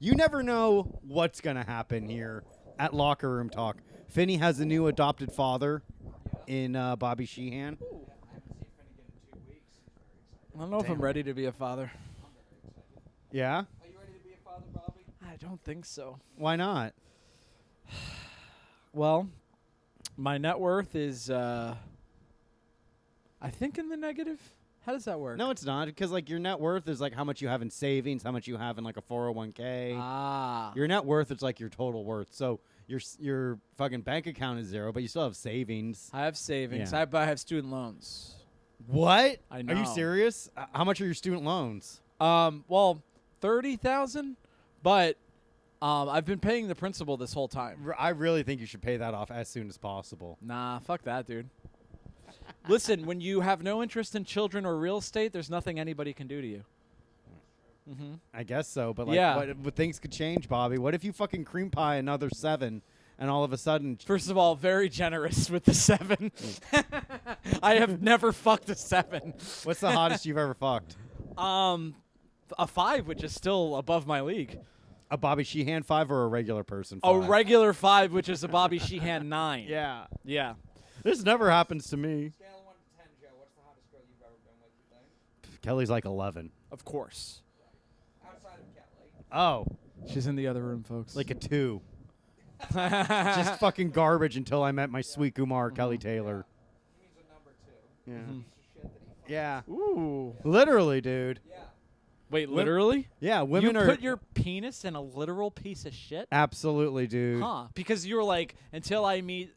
You never know what's going to happen here at Locker Room Talk. Finney has a new adopted father in Bobby Sheehan. I don't know if I'm ready to be a father. Yeah? Are you ready to be a father, Bobby? I don't think so. Why not? Well, my net worth is, I think, in the negative. How does that work? No, it's not, because like your net worth is like how much you have in savings, how much you have in like a 401k. Ah. Your net worth is like your total worth. So your fucking bank account is 0, but you still have savings. I have savings. Yeah. I have student loans. What? I know. Are you serious? How much are your student loans? Well, 30,000, but I've been paying the principal this whole time. I really think you should pay that off as soon as possible. Nah, fuck that, dude. Listen, when you have no interest in children or real estate, there's nothing anybody can do to you. Mm-hmm. I guess so, but like, Yeah. what things could change, Bobby. What if you fucking cream pie another 7, and all of a sudden, First of all, very generous with the 7. I have never fucked a 7. what's the hottest you've ever fucked? A 5, which is still above my league. A Bobby Sheehan 5 or a regular person 5? A regular 5, which is a Bobby Sheehan 9. Yeah. Yeah. This never happens to me. Scale of 1 to 10, Joe. What's the hottest girl you've ever been with, you think? Kelly's like 11. Of course. Outside of Kelly. Oh, She's in the other room, folks. like a 2. Just fucking garbage until I met my sweet Kumar, Kelly Taylor. He means a number 2. Yeah. Mhm. Piece of shit that he fucked. Yeah. Ooh. Literally, dude. Yeah. Wait, literally? Yeah, women you are put your penis in a literal piece of shit? absolutely, dude. Huh. Because you were like, until I meet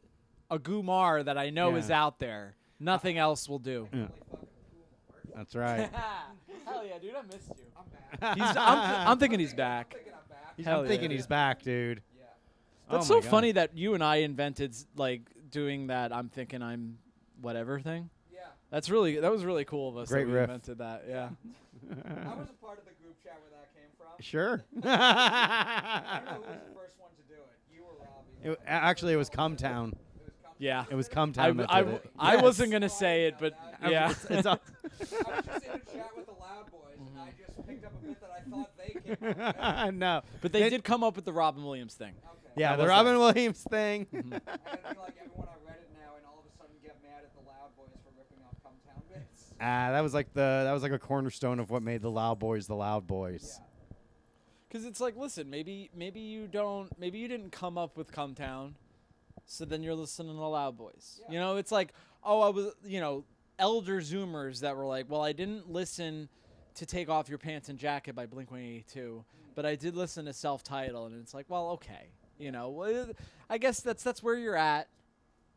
a Gumar that I know Yeah. is out there, nothing else will do. Yeah. That's right. Hell yeah, dude, I missed you. I'm back. I'm thinking he's back. I'm back. I'm Hell thinking yeah. he's back, dude. Yeah. That's Oh so my God. funny that you and I invented like doing that I'm thinking I'm whatever thing. Yeah. That was really cool of us Great that we riff. invented that. Yeah. I was a part of the group chat where that came from. Sure. I don't know who was the first one to do it. You or Robbie? Actually, it was Cumtown. It was Cum- Yeah. It was Cumtown that did it. I Yes. wasn't going to say it, but I- yeah. It's all- I was just in a chat with the Loud Boys, and I just picked up a bit that I thought they came up with. no. But they did come up with the Robin Williams thing. Okay. Yeah, That the was Robin Williams thing. I gotta be like everyone on Reddit now, and all of a sudden get mad at the Loud Boys for ripping off Cumtown bits. That was like a cornerstone of what made the Loud Boys the Loud Boys. Yeah. Because it's like, listen, maybe you didn't come up with Cumtown, so then you're listening to the Loud Boys. Yeah. You know, it's like, oh, I was, elder Zoomers that were like, well, I didn't listen to Take Off Your Pants and Jacket by Blink-182, but I did listen to Self-Titled, and it's like, well, okay, I guess that's where you're at.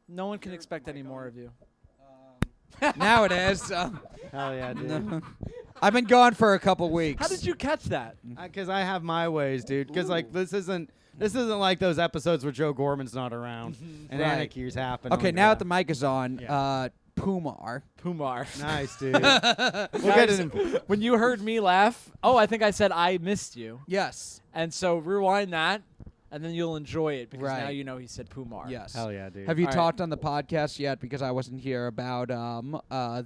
No one can expect any more of you. Now it is. Hell yeah, dude. I've been gone for a couple weeks. How did you catch that? Because I have my ways, dude. Because like this isn't like those episodes where Joe Gorman's not around and Right. anarchy's happening. Okay, now that the mic is on, Yeah. Pumar. Pumar. Nice, dude. We'll get it. When you heard me laugh, I think I said I missed you. Yes. And so rewind that, and then you'll enjoy it because now Right. you know he said Pumar. Yes. Hell yeah, dude. Have you All right. talked on the podcast yet? Because I wasn't here about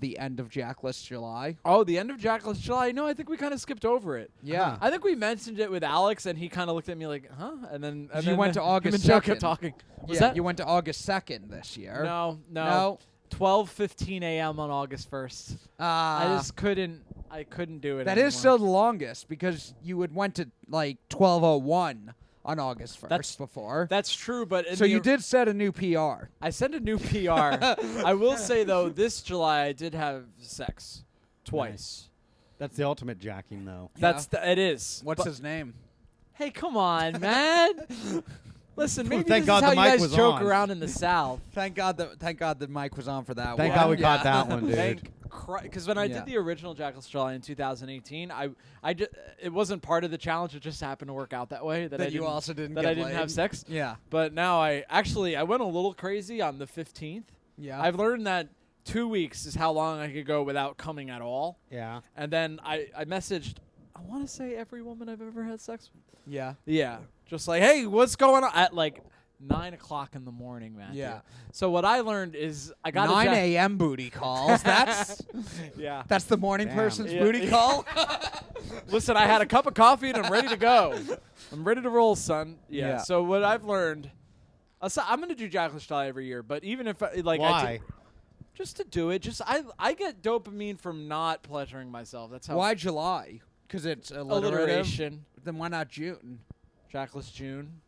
the end of Jackless July. Oh, the end of Jackless July? No, I think we kind of skipped over it. Yeah. I think we mentioned it with Alex, and he kind of looked at me like, huh? And then You went to August him and Joe 2nd. kept talking. Was Yeah, that? you went to August 2nd this year. No. 12:15 a.m. on August 1st. I just couldn't. I couldn't do it. That anymore. is still the longest because you had went to like 12:01 on August 1st That's- before. That's true, but in So the you did set a new PR. I sent a new PR. I will say though, this July I did have sex twice. That's the ultimate jacking, though. It is. What's But- his name? Hey, come on, man. Listen, maybe Thank this God is how the you mic guys was joke on. around in the South. Thank God the mic was on for that Thank one. God we caught that one, dude. Thank because when I Yeah. did the original Jackal's July in 2018, it wasn't part of the challenge. It just happened to work out that way. That I you didn't, also didn't that get I didn't have laid. sex. Yeah. But now I went a little crazy on the 15th. Yeah. I've learned that 2 weeks is how long I could go without coming at all. Yeah. And then I messaged, I want to say every woman I've ever had sex with. yeah. Yeah. Just like, hey, what's going on? At like 9 o'clock in the morning, Matthew. Yeah. So what I learned is I got 9 a.m. booty calls. That's Yeah. that's the morning Damn. person's Yeah. booty call. Listen, I had a cup of coffee and I'm ready to go. I'm ready to roll, son. Yeah. Yeah. So what I've learned, I'm gonna do Jackless July every year, but even if like Why? just to do it, I get dopamine from not pleasuring myself. That's how. Why July? Because it's alliterative. Alliteration. Then why not June? Jackless June.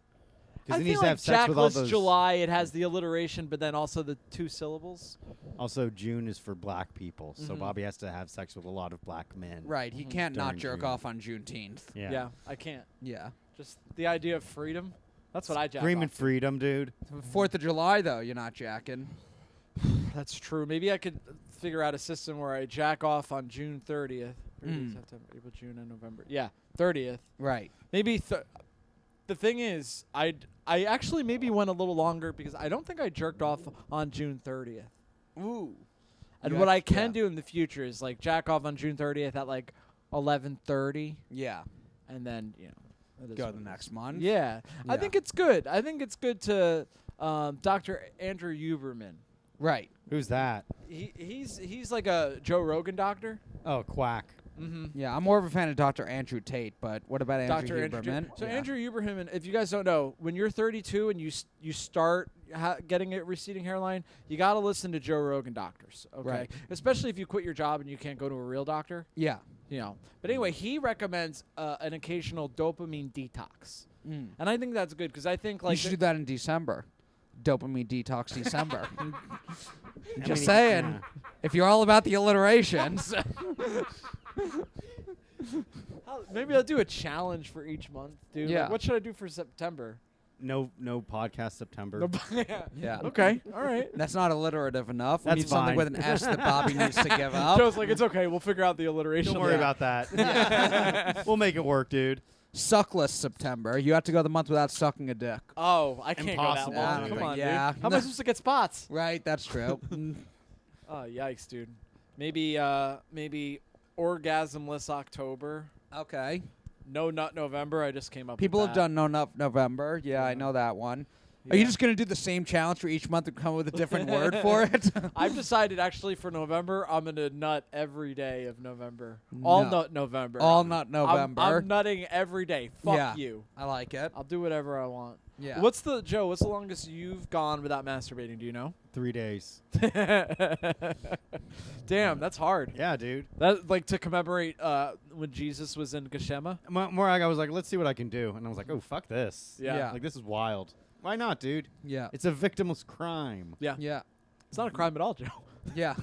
Because I he needs feel to like have sex with all Jackless those. July, it has the alliteration, but then also the 2 syllables. Also, June is for black people, so Mhm. Bobby has to have sex with a lot of black men. Right. He can't not During jerk June. off on Juneteenth. Yeah. I can't. Yeah. Just the idea of freedom. That's what I jack Screaming off to. freedom, dude. 4th of July, though, you're not jacking. That's true. Maybe I could figure out a system where I jack off on June 30th. 30th, September, April, June, and November. Yeah, 30th. Right. Maybe the thing is, I actually maybe went a little longer because I don't think I jerked off on June 30th. Ooh. And You what I actually- can yeah. do in the future is like jack off on June 30th at like 11:30, Yeah. and then that is Go what the it is. next month. Yeah. I Yeah. think it's good. I think it's good to Dr. Andrew Huberman. Right. Who's that? He's like a Joe Rogan doctor. Oh, quack. Mm-hmm. Yeah, I'm more of a fan of Dr. Andrew Tate, but what about Andrew Dr. Huberman? So Yeah. Andrew Huberman, if you guys don't know, when you're 32 and you start getting a receding hairline, you got to listen to Joe Rogan doctors, okay? Right. Especially if you quit your job and you can't go to a real doctor, Yeah. But anyway, he recommends an occasional dopamine detox, and I think that's good because I think You like should do that in December. Dopamine detox December. I Just mean, saying. yeah. If you're all about the alliterations. maybe I'll do a challenge for each month, dude. Like, Yeah. what should I do for September? No podcast September. Yeah. Yeah. Okay. All right. That's not alliterative enough. We That's need something fine. with an S that Bobby needs to give up. Joe's like, it's okay. We'll figure out the alliteration. Don't worry about that. We'll make it work, dude. Suckless September. You have to go the month without sucking a dick. Oh, I can't Impossible, go that long. dude. Come on, Yeah. dude. How am I supposed to get spots? Right, that's true. Oh, yikes, dude. Maybe orgasmless October. Okay. No nut November. I just came up. People with have that. done No Nut November. Yeah, I Yeah. know that one. Yeah. Are you just going to do the same challenge for each month and come up with a different word for it? I've decided actually for November, I'm gonna nut every day of November. All No. nut November. All Nut November. I'm nutting every day. Fuck Yeah. you. I like it. I'll do whatever I want. Yeah. What's the longest you've gone without masturbating? Do you know? 3 days. Damn, that's hard. Yeah, dude. That like to commemorate when Jesus was in Geshema. More like I was like, let's see what I can do, and I was like, oh, fuck this. Yeah. Yeah. Like this is wild. Why not, dude? Yeah. It's a victimless crime. Yeah. Yeah. It's not a crime at all, Joe. Yeah.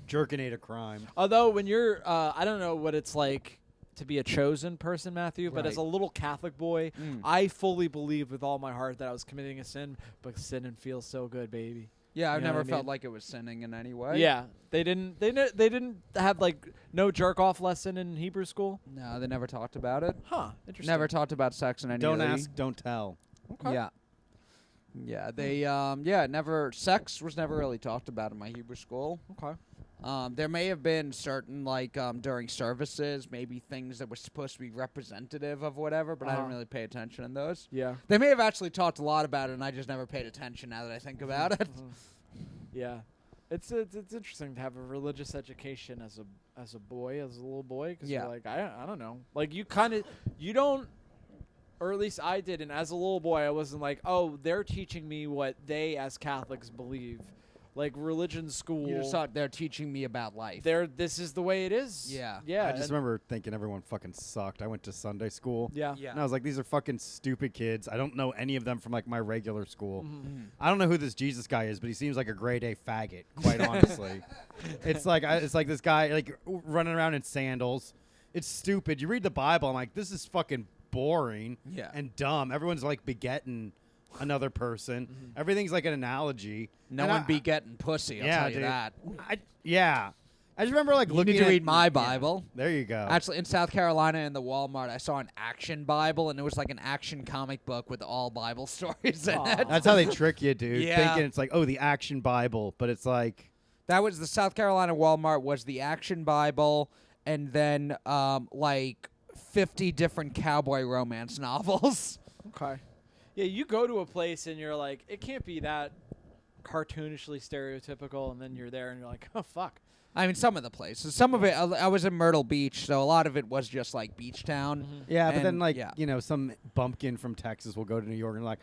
Jerking ain't a crime. Although when you're, I don't know what it's like to be a chosen person, Matthew, but as Right. a little Catholic boy, I fully believe with all my heart that I was committing a sin, but sinning feels so good, baby. Yeah, I've You know never what I felt mean? like it was sinning in any way. Yeah, they didn't. They didn't have like no jerk off lesson in Hebrew school. No, they never talked about it. Huh? Interesting. Never talked about sex in any Don't way. ask, don't tell. Okay. Yeah. Yeah, they never sex was never really talked about in my Hebrew school. Okay. There may have been certain during services, maybe things that were supposed to be representative of whatever, but I didn't really pay attention in those. Yeah. They may have actually talked a lot about it, and I just never paid attention now that I think about it. Yeah. It's interesting to have a religious education as a boy, as a little boy, because Yeah. you're like I don't know, like you don't. Or at least I did, and as a little boy, I wasn't like, oh, they're teaching me what they, as Catholics, believe. Like religion school, You just thought they're teaching me about life. this is the way it is. Yeah. Yeah. I just and- remember thinking everyone fucking sucked. I went to Sunday school. Yeah. Yeah. And I was like, these are fucking stupid kids. I don't know any of them from like my regular school. Mhm. I don't know who this Jesus guy is, but he seems like a grade A faggot, quite honestly. It's like this guy like running around in sandals. It's stupid. You read the Bible, I'm like, this is fucking boring Yeah. and dumb. Everyone's like begetting another person. Mm-hmm. Everything's like an analogy. No And one I- be getting pussy, I'll yeah, tell you dude. that. I just remember like You looking need to at read my yeah, Bible. there you go. Actually, in South Carolina, in the Walmart, I saw an action Bible, and it was like an action comic book with all Bible stories in Aw. it. That's how they trick you, dude. Yeah. Thinking it's like, oh, the action Bible, but it's like, That was the South Carolina Walmart was the action Bible, and then like 50 different cowboy romance novels. Okay. Yeah, you go to a place and you're like, it can't be that cartoonishly stereotypical, and then you're there and you're like, oh fuck. I mean, some of the places. Some of it, I was in Myrtle Beach, so a lot of it was just like beach town. Yeah, but then And, like yeah. some bumpkin from Texas will go to New York and like,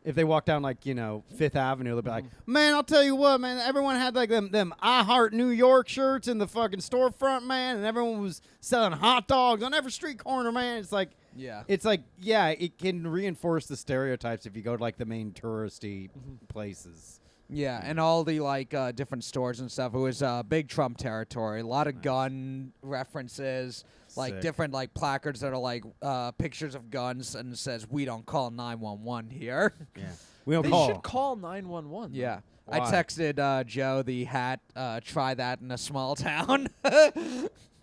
if they walk down like Fifth Avenue, they'll be like, man, I'll tell you what, man, everyone had like them I Heart New York shirts in the fucking storefront, man, and everyone was selling hot dogs on every street corner, man. It's like, Yeah. it can reinforce the stereotypes if you go to like the main touristy places. Yeah, and all the like different stores and stuff. It was big Trump territory. A lot of gun references, like Sick. different like placards that are like pictures of guns and it says "We don't call 911 here." Yeah, we don't They call. should call 911. though. Yeah. Why? I texted Joe the hat. Try that in a small town.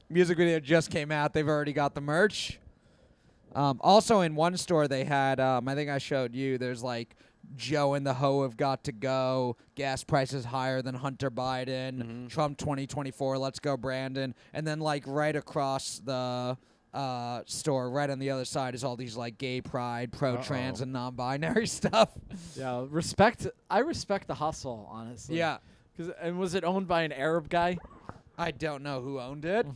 Music video just came out. They've already got the merch. Also, in one store they had. I think I showed you. There's like Joe and the Ho have got to go. Gas prices higher than Hunter Biden. Trump 2024. Let's go, Brandon. And then like right across the store, right on the other side, is all these like gay pride, pro-trans, and non-binary stuff. Yeah, respect. I respect the hustle, honestly. Yeah. And was it owned by an Arab guy? I don't know who owned it.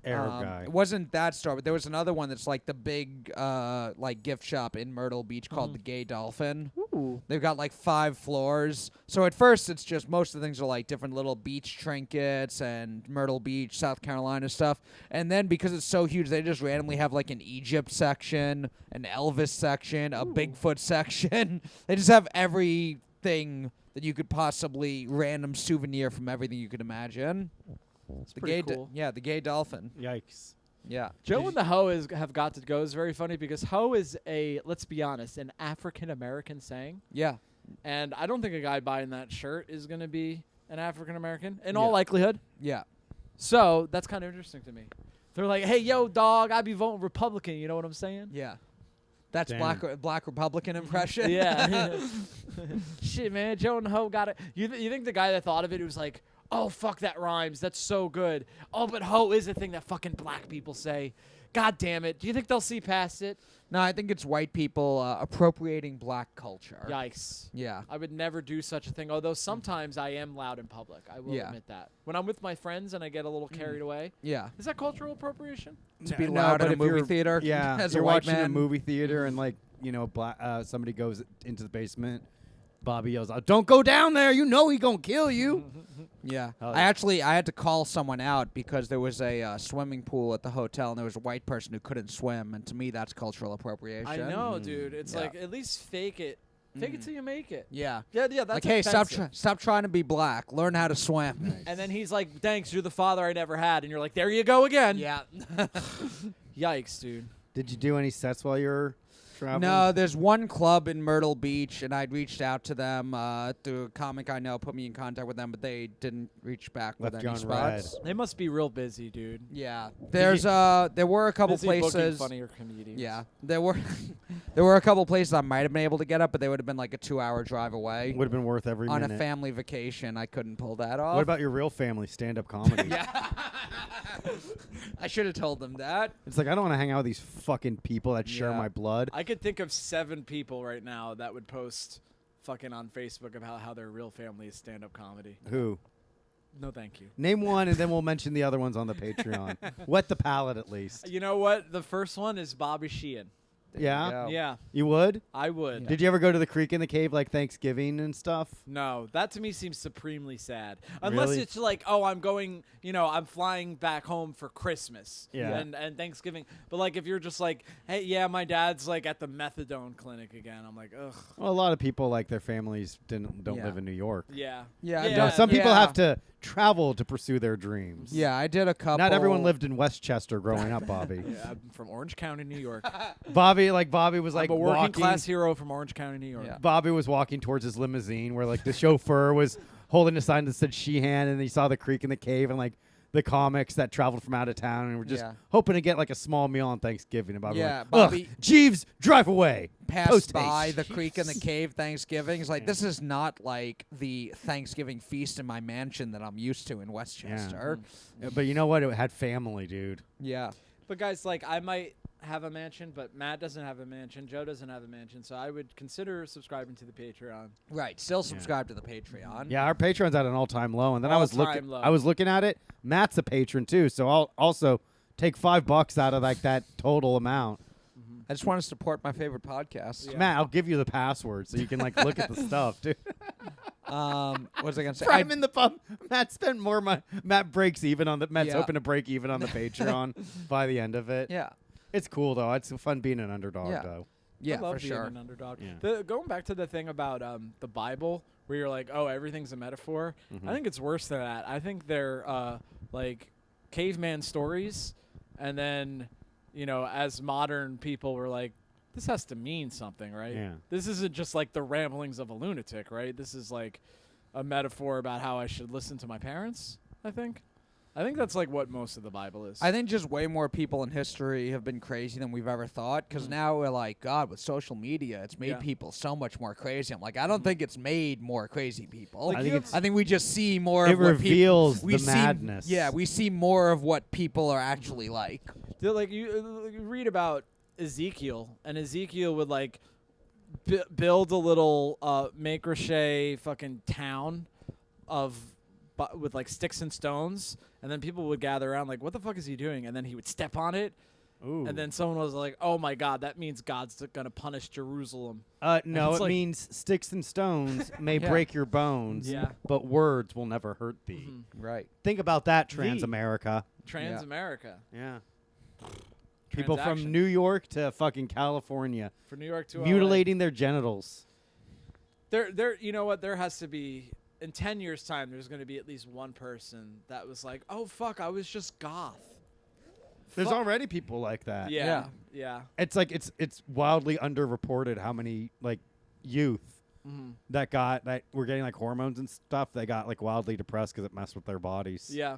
Arab guy. It wasn't that store, but there was another one that's like the big like gift shop in Myrtle Beach called the Gay Dolphin. Ooh. They've got like 5 floors. So at first it's just most of the things are like different little beach trinkets and Myrtle Beach, South Carolina stuff. And then because it's so huge, they just randomly have like an Egypt section, an Elvis section, a Bigfoot section. They just have everything that you could possibly random souvenir from everything you could imagine. It's the pretty gay cool. the gay dolphin. Yikes. Yeah. Joe and the Ho have got to go is very funny because Ho is let's be honest, an African American saying. Yeah. And I don't think a guy buying that shirt is going to be an African American in all likelihood. Yeah. So that's kind of interesting to me. They're like, hey, yo, dog, I be voting Republican. You know what I'm saying? Yeah. That's Damn. black Republican impression. Yeah. Shit, man. Joe and the Ho got it. You think the guy that thought of it was like, oh, fuck, that rhymes. That's so good. Oh, but ho is a thing that fucking black people say. God damn it. Do you think they'll see past it? No, I think it's white people appropriating black culture. Yikes. Yeah. I would never do such a thing, although sometimes I am loud in public. I will Yeah. admit that. When I'm with my friends and I get a little carried away. Yeah. Is that cultural appropriation? To be No, loud but in a if movie you're- theater. Yeah, as you're a white watching man. a movie theater and like somebody goes into the basement. Bobby yells out, "Don't go down there! You know he gonna kill you." Yeah. Hell I yeah. had to call someone out because there was a swimming pool at the hotel and there was a white person who couldn't swim, and to me that's cultural appropriation. I know, dude. It's Yeah. like, at least fake it. Fake it till you make it. Yeah. Yeah, that's Like, hey, offensive. stop trying to be black. Learn how to swim. And then he's like, thanks, you're the father I never had. And you're like, there you go again. Yeah. Yikes, dude. Did you do any sets while you were traveling? No, there's one club in Myrtle Beach, and I'd reached out to them through a comic I know, put me in contact with them, but they didn't reach back with Left any you on spots. They must be real busy, dude. Yeah, there were a couple Busy booking places. funnier comedians. Yeah, there were there were a couple places I might have been able to get up, but they would have been like a 2-hour drive away. Would have been worth every On minute. a family vacation, I couldn't pull that off. What about your real family stand-up comedy? Yeah. I should have told them that. It's like I don't want to hang out with these fucking people that share Yeah. my blood. I could think of 7 people right now that would post fucking on Facebook about how their real family is stand-up comedy. Who? No, thank you. Name one, and then we'll mention the other ones on the Patreon. Wet the palate, at least. You know what? The first one is Bobby Sheehan. Yeah? Yeah, You would? I would. Did you ever go to the creek in the cave like Thanksgiving and stuff? No, that to me seems supremely sad. Unless Really? it's like, oh, I'm going, I'm flying back home for Christmas Yeah. and Thanksgiving. But like, if you're just like, hey, yeah, my dad's like at the methadone clinic again, I'm like, ugh. Well, a lot of people, like their families, don't Yeah. live in New York. Yeah. Yeah, You know, Yeah, some people yeah. have to travel to pursue their dreams. Yeah, I did a couple. Not everyone lived in Westchester growing up, Bobby. Yeah, I'm from Orange County, New York. Bobby was like I'm a working walking. class hero from Orange County, New York. Yeah. Bobby was walking towards his limousine where like the chauffeur was holding a sign that said Sheehan, and he saw the creek in the cave and like the comics that traveled from out of town and were just Yeah. hoping to get like a small meal on Thanksgiving. And Bobby Yeah, like, Bobby- "Ugh, Jeeves, drive away. Passed Post by haste." the creek in the cave Thanksgiving. It's like, this is not like the Thanksgiving feast in my mansion that I'm used to in Westchester. Yeah, but you know what? It had family, dude. Yeah. But guys, like, I might, have a mansion, but Matt doesn't have a mansion. Joe doesn't have a mansion, so I would consider subscribing to the Patreon. Right. Still subscribe to the Patreon. Yeah, our Patreon's at an all-time low, and then I was All-time low. looking at it. Matt's a patron too, so I'll also take $5 out of like that total amount. I just want to support my favorite podcast. Yeah. Matt, I'll give you the password so you can like look at the stuff, dude. What was I gonna say? I'm in the pub. Matt spent more money. Matt breaks even on the. Matt's Yeah. hoping to break even on the Patreon by the end of it. Yeah. It's cool though. It's fun being an underdog Yeah. though. Yeah, I love for being sure. an underdog. Yeah. Going back to the thing about the Bible, where you're like, oh, everything's a metaphor. Mhm. I think it's worse than that. I think they're like caveman stories, and then as modern people, we're like, this has to mean something, right? Yeah. This isn't just like the ramblings of a lunatic, right? This is like a metaphor about how I should listen to my parents. I think that's like what most of the Bible is. I think just way more people in history have been crazy than we've ever thought. Because now we're like, God, with social media, it's made Yeah. people so much more crazy. I'm like, I don't think it's made more crazy people. Like, I think it's. I think we just see more It of what reveals we the see, madness. Yeah, we see more of what people are actually like. Like you read about Ezekiel, and Ezekiel would like build a little maquereche fucking town with like sticks and stones, and then people would gather around like, what the fuck is he doing? And then he would step on it, Ooh. and then someone was like, oh my God, that means God's gonna punish Jerusalem. No, it's it like- means sticks and stones may Yeah. break your bones, Yeah. but words will never hurt thee. Mhm. Right. Think about that, Trans America. Trans America. Yeah. People from Transaction. New York to fucking California For New York to LA. mutilating their genitals. There, you know what? There has to be, in 10 years' time, there's going to be at least one person that was like, oh, fuck, I was just goth. There's Fuck. already people like that. Yeah. It's like it's wildly underreported how many like youth Mhm. that were getting like hormones and stuff. They got like wildly depressed because it messed with their bodies. Yeah.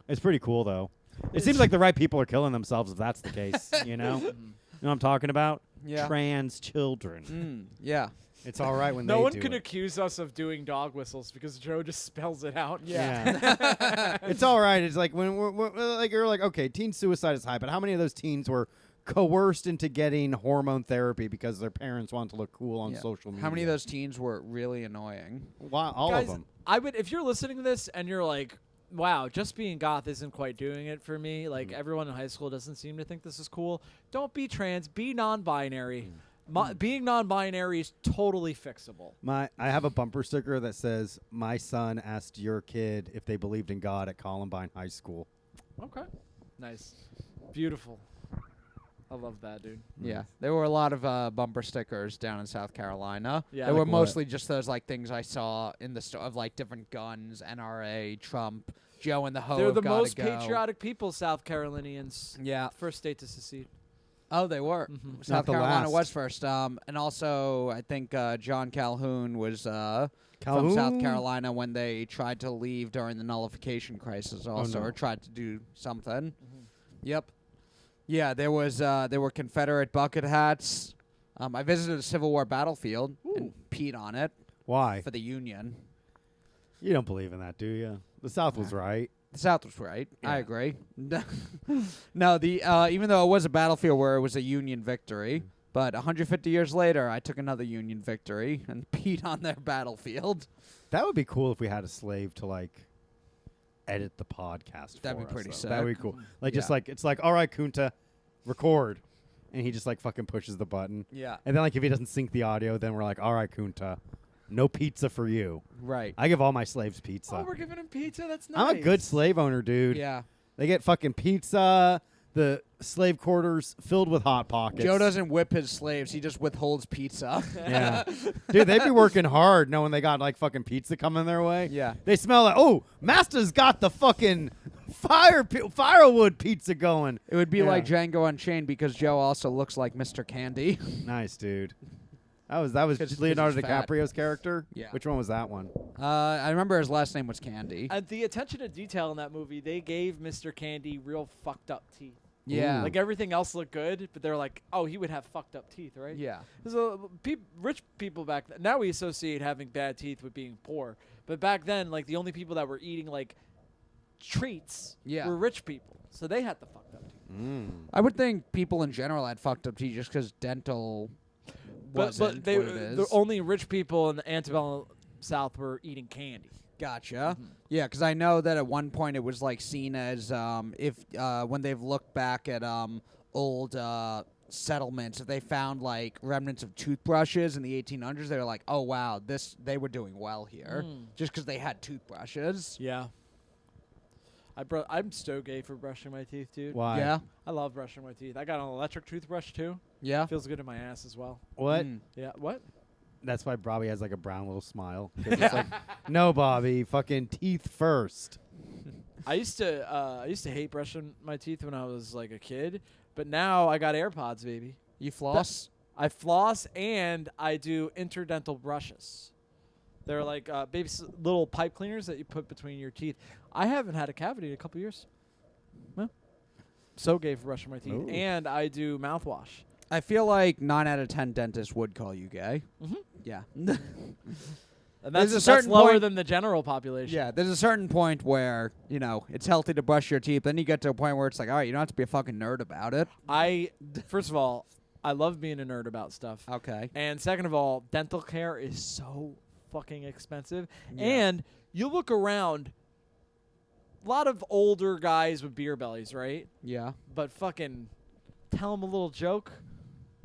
It's pretty cool though. It seems like the right people are killing themselves if that's the case. You know. You know what I'm talking about? Yeah. Trans children. Yeah. It's all right when No they one do can it. accuse us of doing dog whistles because Joe just spells it out. Yeah. It's all right. It's like when we're like you're like, okay, teen suicide is high, but how many of those teens were coerced into getting hormone therapy because their parents want to look cool on Yeah. social media? How many of those teens were really annoying? Why, all Guys, of them. I would, if you're listening to this and you're like, wow, just being goth isn't quite doing it for me. Like everyone in high school doesn't seem to think this is cool. Don't be trans. Be non-binary. Being non-binary is totally fixable. I have a bumper sticker that says, "My son asked your kid if they believed in God at Columbine High School." Okay. Nice. Beautiful. I love that, dude. Yeah, there were a lot of bumper stickers down in South Carolina. Yeah. They Like were what? mostly just those like things I saw in the store of like different guns, NRA, Trump, Joe and the Ho. They're have the gotta most go. patriotic people, South Carolinians. Yeah. First state to secede. Oh, they were. Mhm. South Not the Carolina last. was first. And also I think John Calhoun was from Calhoun? South Carolina when they tried to leave during the nullification crisis. Also, no. or tried to do something. Yep. Yeah, there were Confederate bucket hats. I visited a Civil War battlefield and peed on it Why? for the Union. You don't believe in that, do you? The South was right. The South was right. I Yeah. agree. No, even though it was a battlefield where it was a Union victory, but 150 years later, I took another Union victory and peed on their battlefield. That would be cool if we had a slave to like edit the podcast. That'd for be us, pretty though. sick. That'd be cool. Like just Yeah. like it's like, all right, Kunta, record, and he just like fucking pushes the button, Yeah. and then like if he doesn't sync the audio, then we're like, all right, Kunta, no pizza for you. Right. I give all my slaves pizza. Oh, we're giving him pizza? That's nice. I'm a good slave owner, dude. Yeah. They get fucking pizza, the slave quarters filled with Hot Pockets. Joe doesn't whip his slaves; he just withholds pizza. Yeah. Dude, they'd be working hard knowing they got like fucking pizza coming their way. Yeah. They smell like, oh, Master's got the fucking firewood pizza going. It would be Yeah. like Django Unchained because Joe also looks like Mr. Candy. Nice, dude. That was 'Cause Leonardo he's fat. DiCaprio's character? Yeah. Which one was that one? I remember his last name was Candy. And the attention to detail in that movie, they gave Mr. Candy real fucked up teeth. Yeah. Like everything else looked good, but they're like, oh, he would have fucked up teeth, right? Yeah. So rich people back then, now we associate having bad teeth with being poor. But back then, like the only people that were eating like treats Yeah. were rich people. So they had the fucked up teeth. I would think people in general had fucked up teeth just because dental wasn't But they, what it is. the only rich people in the antebellum South were eating candy. Gotcha. Yeah, because I know that at one point it was like seen as if when they've looked back at old settlements, if they found like remnants of toothbrushes in the 1800s, they were like, oh wow, they were doing well here just because they had toothbrushes. Yeah. I'm so gay for brushing my teeth, dude. Why? Yeah. I love brushing my teeth. I got an electric toothbrush too. Yeah. Feels good in my ass as well. What? Yeah. What? That's why Bobby has like a brown little smile. 'Cause it's like, no, Bobby, fucking teeth first. I used to hate brushing my teeth when I was like a kid, but now I got AirPods, baby. You floss? I floss and I do interdental brushes. They're like little pipe cleaners that you put between your teeth. I haven't had a cavity in a couple years. Well, so gay for brushing my teeth. Ooh. And I do mouthwash. I feel like 9 out of 10 dentists would call you gay. Mm-hmm. Yeah. And There's a that's certain lower point- than the general population. Yeah, there's a certain point where, it's healthy to brush your teeth. Then you get to a point where it's like, all right, you don't have to be a fucking nerd about it. First of all, I love being a nerd about stuff. Okay. And second of all, dental care is so fucking expensive. Yeah. And you look around, a lot of older guys with beer bellies, right? Yeah. But fucking tell them a little joke,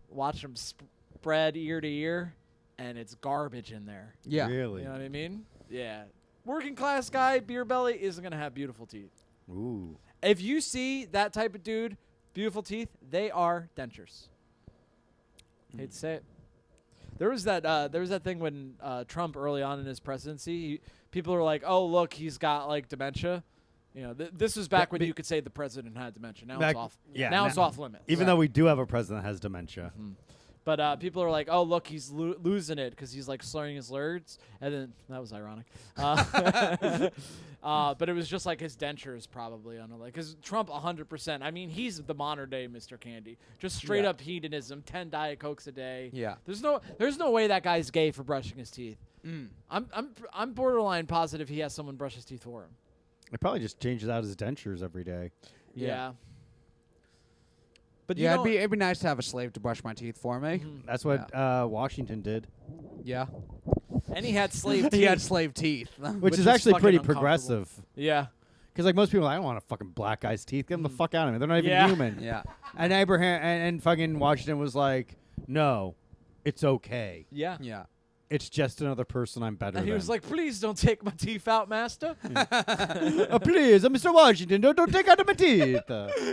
watch them spread ear to ear, and it's garbage in there. Yeah. Really? You know what I mean? Yeah. Working class guy, beer belly, isn't going to have beautiful teeth. Ooh. If you see that type of dude, beautiful teeth, they are dentures. Hate to say it. There was that thing when Trump early on in his presidency, people were like, "Oh, look, he's got like dementia." This was back when you could say the president had dementia. Now it's off. Yeah, now it's off limits. Even though we do have a president that has dementia. But people are like, "Oh, look, he's losing it because he's like slurring his words." And then that was ironic. But it was just like his dentures probably on because Trump 100%. I mean, he's the modern day Mr. Candy. Just straight up hedonism, 10 Diet Cokes a day. Yeah. There's no way that guy's gay for brushing his teeth. I'm borderline positive he has someone brush his teeth for him. It probably just changes out his dentures every day. Yeah. But Yeah, it'd be nice to have a slave to brush my teeth for me. That's what Washington did. Yeah. and he had slave teeth. He had slave teeth. Which is is actually fucking pretty uncomfortable. progressive. Yeah. Because like most people, I don't want a fucking black guy's teeth. Get them the fuck out of me. They're not even human. Yeah. And Abraham and fucking Washington was like, no, it's okay. Yeah. Yeah. It's just another person I'm better And he than. was like, "Please don't take my teeth out, master." oh, please, Mr. Washington, don't take out my teeth.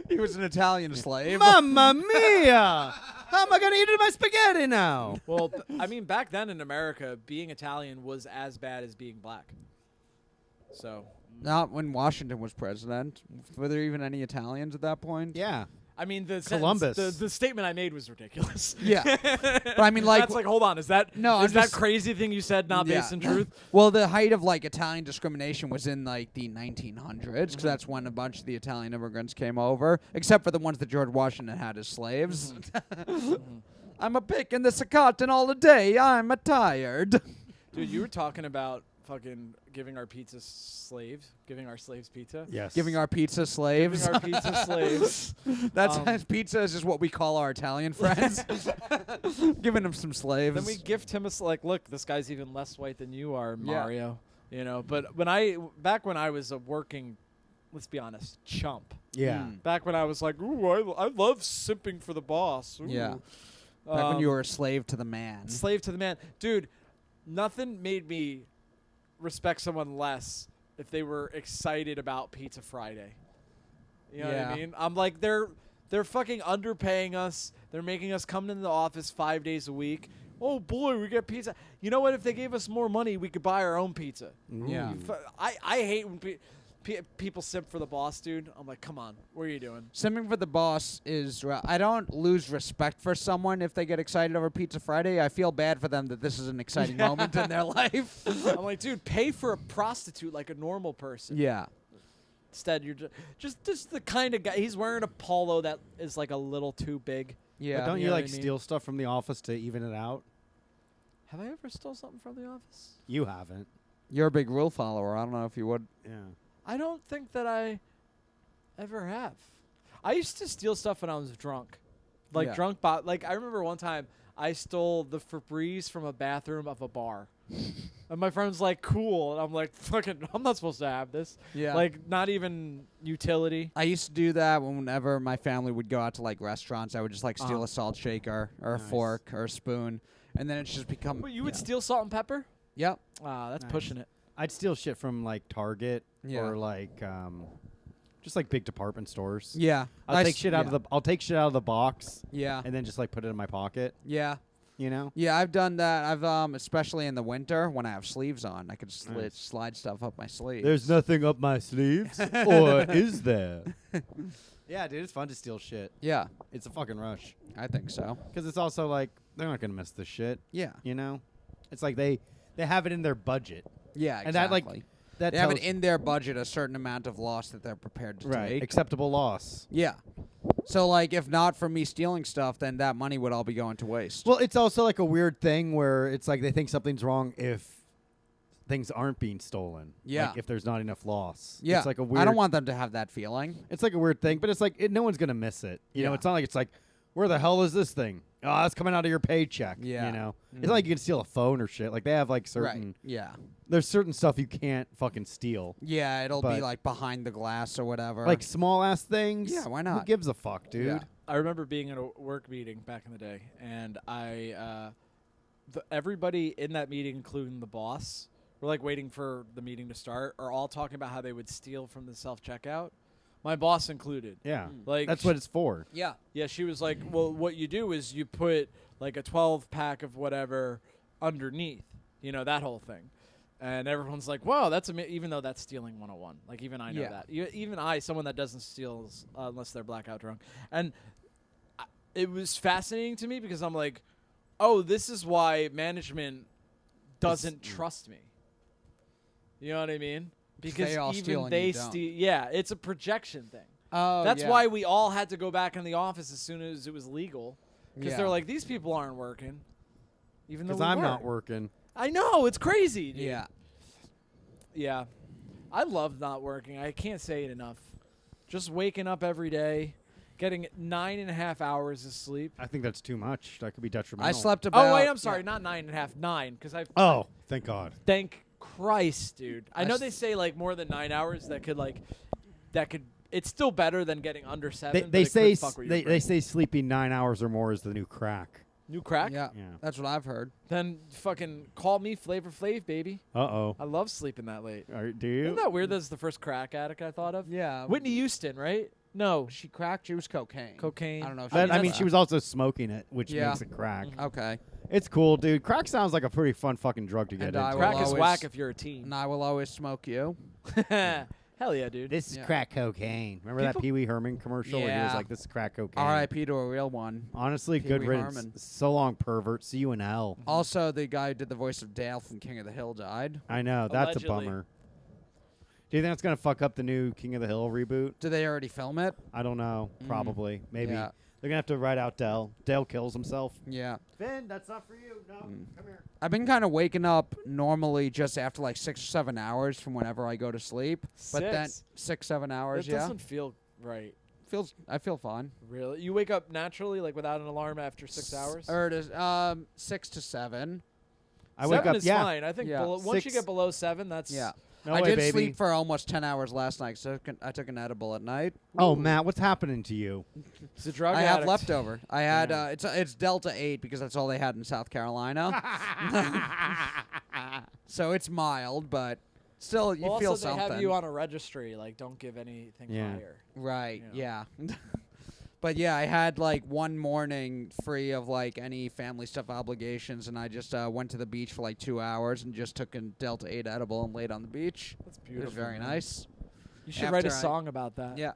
He was an Italian slave. Mamma mia! How am I going to eat my spaghetti now? Well, I mean, back then in America, being Italian was as bad as being black. So, Not when Washington was president. Were there even any Italians at that point? Yeah. I mean, the Columbus. the statement I made was ridiculous. Yeah. But I mean, like, That's like, hold on, is that No, I'm is that just- crazy thing you said not Yeah. based in truth? well, the height of like Italian discrimination was in like the 1900s, because that's when a bunch of the Italian immigrants came over, except for the ones that George Washington had as slaves. I'm a pick in the cotton all the day. I'm a tired. Dude, you were talking about fucking giving our giving our slaves pizza. Yes. Giving our pizza slaves. Giving our pizza slaves. That's pizza is just what we call our Italian friends. Giving them some slaves. Then we gift him look, this guy's even less white than you are, Yeah. Mario. You know, but back when I was a working, let's be honest, chump. Yeah. Back when I was like, ooh, I love simping for the boss. Ooh. Yeah. Back when you were a slave to the man. slave to the man, dude. Nothing made me respect someone less if they were excited about Pizza Friday. You know what Yeah. I mean? I'm like, they're fucking underpaying us. They're making us come into the office 5 days a week. Oh boy, we get pizza. You know what? If they gave us more money, we could buy our own pizza. Yeah. I hate when people simp for the boss, dude. I'm like, come on, what are you doing? Simping for the boss is. I don't lose respect for someone if they get excited over Pizza Friday. I feel bad for them that this is an exciting moment in their life. I'm like, dude, pay for a prostitute like a normal person. Yeah. Instead, you're just the kind of guy. He's wearing a polo that is like a little too big. Yeah. But don't You you know like what I mean? steal stuff from the office to even it out? Have I ever stole something from the office? You haven't. You're a big rule follower. I don't know if you would. Yeah. I don't think that I ever have. I used to steal stuff when I was drunk. Like Yeah. drunk like I remember one time I stole the Febreze from a bathroom of a bar. And my friend's like, cool. And I'm like, fucking, I'm not supposed to have this. Yeah. Like, not even utility. I used to do that whenever my family would go out to like restaurants. I would just like steal a salt shaker or a Nice. fork or a spoon, and then it's just become. But you would yeah. steal salt and pepper? Yep. That's Nice. pushing it. I'd steal shit from like Target Yeah. or like just like big department stores. Yeah. I'll take shit out yeah. I'll take shit out of the box Yeah. and then just like put it in my pocket. Yeah. You know. Yeah, I've done that. I've especially in the winter when I have sleeves on, I could Nice. slide stuff up my sleeves. There's nothing up my sleeves, or is there? Yeah, dude, it's fun to steal shit. Yeah, It's a fucking rush. I think so. Because it's also like they're not gonna miss this shit. Yeah. You know, it's like they have it in their budget. Yeah, And exactly. that, like, That they have tells, it in their budget a certain amount of loss that they're prepared to right take. acceptable loss. Yeah. So like, if not for me stealing stuff, then that money would all be going to waste. Well, it's also like a weird thing where it's like they think something's wrong if things aren't being stolen. Yeah. Like if there's not enough loss. yeah. It's like a weird. I don't want them to have that feeling. It's like a weird thing, but it's like no one's gonna miss it. You know, Yeah. it's not like it's like, where the hell is this thing? Oh, that's coming out of your paycheck. Yeah. You know, it's Mhm. not like you can steal a phone or shit. Like they have like certain. Right. Yeah. There's certain stuff you can't fucking steal. Yeah, it'll be But- like behind the glass or whatever. Like small ass things. Yeah, why Who not? gives a fuck, dude? Yeah. I remember being in a work meeting back in the day, and everybody in that meeting, including the boss, were like waiting for the meeting to start, are all talking about how they would steal from the self checkout. My boss included. Yeah. Like That's what it's for. yeah. Yeah, she was like, well, what you do is you put like a 12 pack of whatever underneath, you know, that whole thing. And everyone's like, wow, that's even though that's stealing 101. Like, even I know Yeah. that. Even I, someone that doesn't steal unless they're blackout drunk. And it was fascinating to me because I'm like, oh, this is why management doesn't trust me. You know what I mean? Because they all even steal and they you don't. steal. Yeah, it's a projection thing. Oh, That's yeah. why we all had to go back in the office as soon as it was legal. Because Yeah. they're like, these people aren't working. Even though Because we I'm were. not working. I know, it's crazy, dude. Yeah. Yeah. I love not working. I can't say it enough. Just waking up every day, getting 9.5 hours of sleep. I think that's too much. That could be detrimental. I slept about. Oh, wait, I'm sorry. Not 9.5, 9. Because I've. Oh, thank God. Thank Christ, dude. I I know s- they say, like, more than 9 hours that could, like. It's still better than getting under 7. They, but they it say could fuck with your they brain. say sleeping 9 hours or more is the new crack. New crack? Yeah. Yeah. That's what I've heard. Then fucking call me Flavor Flav, baby. Uh I love sleeping that late. oh. Do Isn't you? that weird? That's the first crack addict I thought of. Yeah. Whitney Houston, right? No, She cracked. She was cocaine. cocaine. I don't know. If That, she I did mean, that. she was also smoking it, which Yeah. makes it crack. Okay. It's cool, dude. Crack sounds like a pretty fun fucking drug to get And into. I will Crack is always- whack if you're a teen. And I will always smoke you. Hell yeah, dude. This is Yeah. crack cocaine. Remember that People- Pee Wee Herman commercial where he was Yeah. like, "This is crack cocaine." R.I.P. to a real one. Honestly, Pee good Wee riddance. Herman. So long, pervert. See you in hell. Also, the guy who did the voice of Dale from King of the Hill died. I know that's Allegedly. a bummer. Do you think that's gonna fuck up the new King of the Hill reboot? Did they already film it? I don't know. Probably. Maybe. Yeah. They're gonna have to write out Dale. Dale kills himself. Yeah. Finn, that's not for you. No, come here. I've been kind of waking up normally just after like 6 or 7 hours from whenever I go to sleep. But then 6? 6-7 hours, That yeah. doesn't feel right. I feel fine. Really? You wake up naturally, like without an alarm after 6 hours? Or it is 6 to 7. I wake 7 up. is Yeah. fine. I think Yeah. once you 6 get below 7, that's Yeah. No I way, did baby. sleep for almost 10 hours last night, so I took an edible at night. Oh, Matt, what's happening to you? It's a drug I have addict. leftover. I had Yeah. it's Delta 8 because that's all they had in South Carolina. So it's mild, but still you Well, feel also, they something. have you on a registry. Like, don't give anything Yeah. higher. Right, you yeah. But yeah, I had like one morning free of like any family stuff obligations, and I just went to the beach for like 2 hours and just took a Delta 8 edible and laid on the beach. That's It beautiful. was very man. nice. You should write a After I- song about that. Yeah.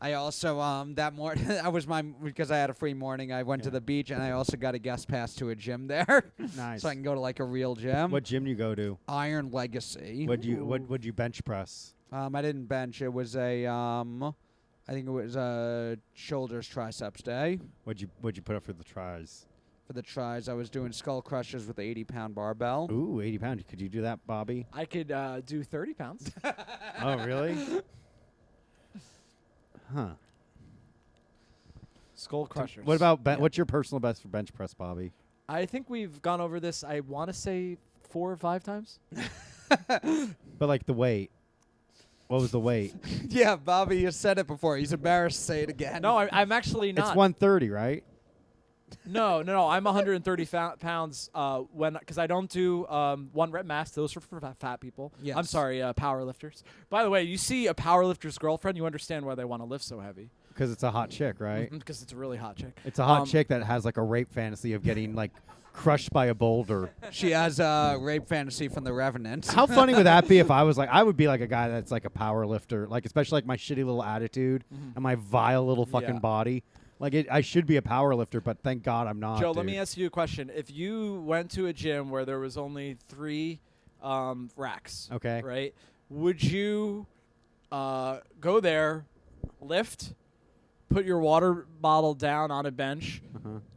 I also that morning because I had a free morning. I went to Yeah. the beach and I also got a guest pass to a gym there, Nice. so I can go to like a real gym. What gym do you go to? Iron Legacy. What'd you bench press? I didn't bench. It was a I think it was a shoulders triceps day. What'd you put up for the tries? For the tries, I was doing skull crushers with the 80-pound barbell. Ooh, 80 pounds. Could you do that, Bobby? I could do 30 pounds. Oh, really? Huh. Skull Crushers. What about Yeah. what's your personal best for bench press, Bobby? I think we've gone over this. I want to say 4 or 5 times. But like the weight. What was the weight? Yeah, Bobby, you said it before. He's embarrassed to say it again. No, I'm actually not. It's 130, right? No. I'm 130 pounds because I don't do 1 rep max. Those are for fat people. Yes. I'm sorry, power lifters. By the way, you see a power lifter's girlfriend, you understand why they want to lift so heavy. Because it's a hot chick, right? Because it's a really hot chick. It's a hot chick that has like a rape fantasy of getting like crushed by a boulder. She has a rape fantasy from The Revenant. How funny would that be if I was like, I would be like a guy that's like a power lifter, like especially like my shitty little attitude and my vile little fucking Yeah. body. Like I should be a power lifter, but thank God I'm not. Joe, dude. let me ask you a question. If you went to a gym where there was only 3 racks, Okay. right, would you go there, lift, put your water bottle down on a bench,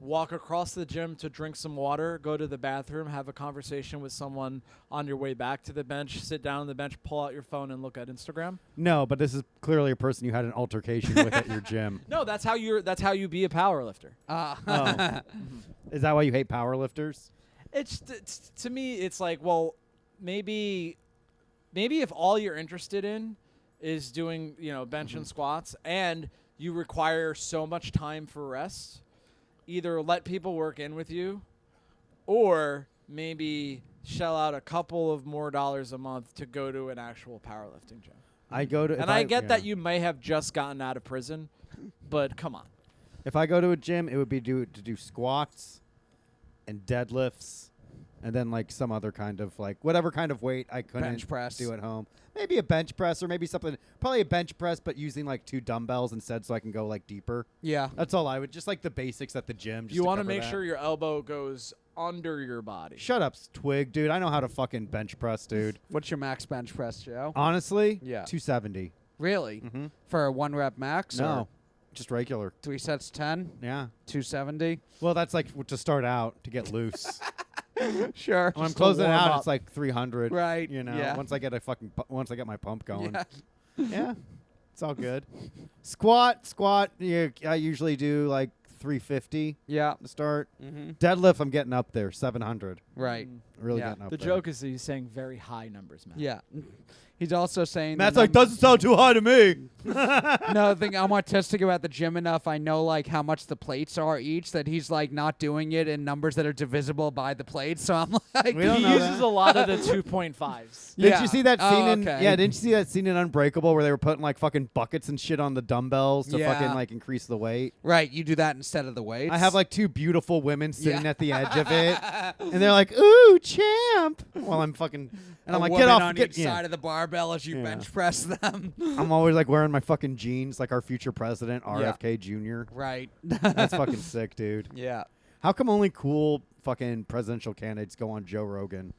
walk across the gym to drink some water, go to the bathroom, have a conversation with someone on your way back to the bench, sit down on the bench, pull out your phone, and look at Instagram? No, but this is clearly a person you had an altercation with at your gym. No, that's how you be a power lifter. Oh. Is that why you hate power lifters? It's to me, it's like, well, maybe if all you're interested in is doing, bench and squats, and you require so much time for rest, either let people work in with you, or maybe shell out a couple of more dollars a month to go to an actual powerlifting gym. I go to, And I get that you may have just gotten out of prison, but come on. If I go to a gym, it would be to do squats and deadlifts, and then like some other kind of like whatever kind of weight I couldn't Bench press. do at home. Maybe a bench press or maybe something. Probably a bench press, but using like 2 dumbbells instead, so I can go like deeper. Yeah. That's all I would. Just like the basics at the gym. Just You want to make sure your elbow goes under your body. Shut up, Twig, dude. I know how to fucking bench press, dude. What's your max bench press, Joe? Honestly, Yeah. 270. Really? Mm-hmm. For a 1 rep max? No, Or just regular. 3 sets 10? Yeah. 270? Well, that's like to start out to get loose. Sure. When I'm Just to closing it warm out, up. it's like 300. Right, You know, yeah. once I get once I get my pump going. Yeah. Yeah. It's all good. Squat. Yeah, I usually do like 350 Yeah. to start. Mm-hmm. Deadlift, I'm getting up there, 700. Right. Really Yeah. getting up The there. joke is that he's saying very high numbers, man. Yeah. He's also saying Matt's the like, doesn't sound too high to me. no, thing I'm artistic about the gym enough. I know like how much the plates are each. That he's like not doing it in numbers that are divisible by the plates. So I'm like, We don't He know uses that. a lot of the 2.5s. Didn't Yeah. you see that Oh, scene in okay. Yeah, didn't you see that scene in Unbreakable where they were putting like fucking buckets and shit on the dumbbells to Yeah. fucking like increase the weight? right, you do that instead of the weights. I have like 2 beautiful women sitting Yeah. at the edge of it, and they're like, "Ooh, champ!" While I'm fucking, and a I'm like, woman "Get off!" on Get, each yeah. side of the barbell as you Yeah. bench press them. I'm always like wearing my fucking jeans, like our future president, RFK Jr. right. That's fucking sick, dude. Yeah. How come only cool fucking presidential candidates go on Joe Rogan?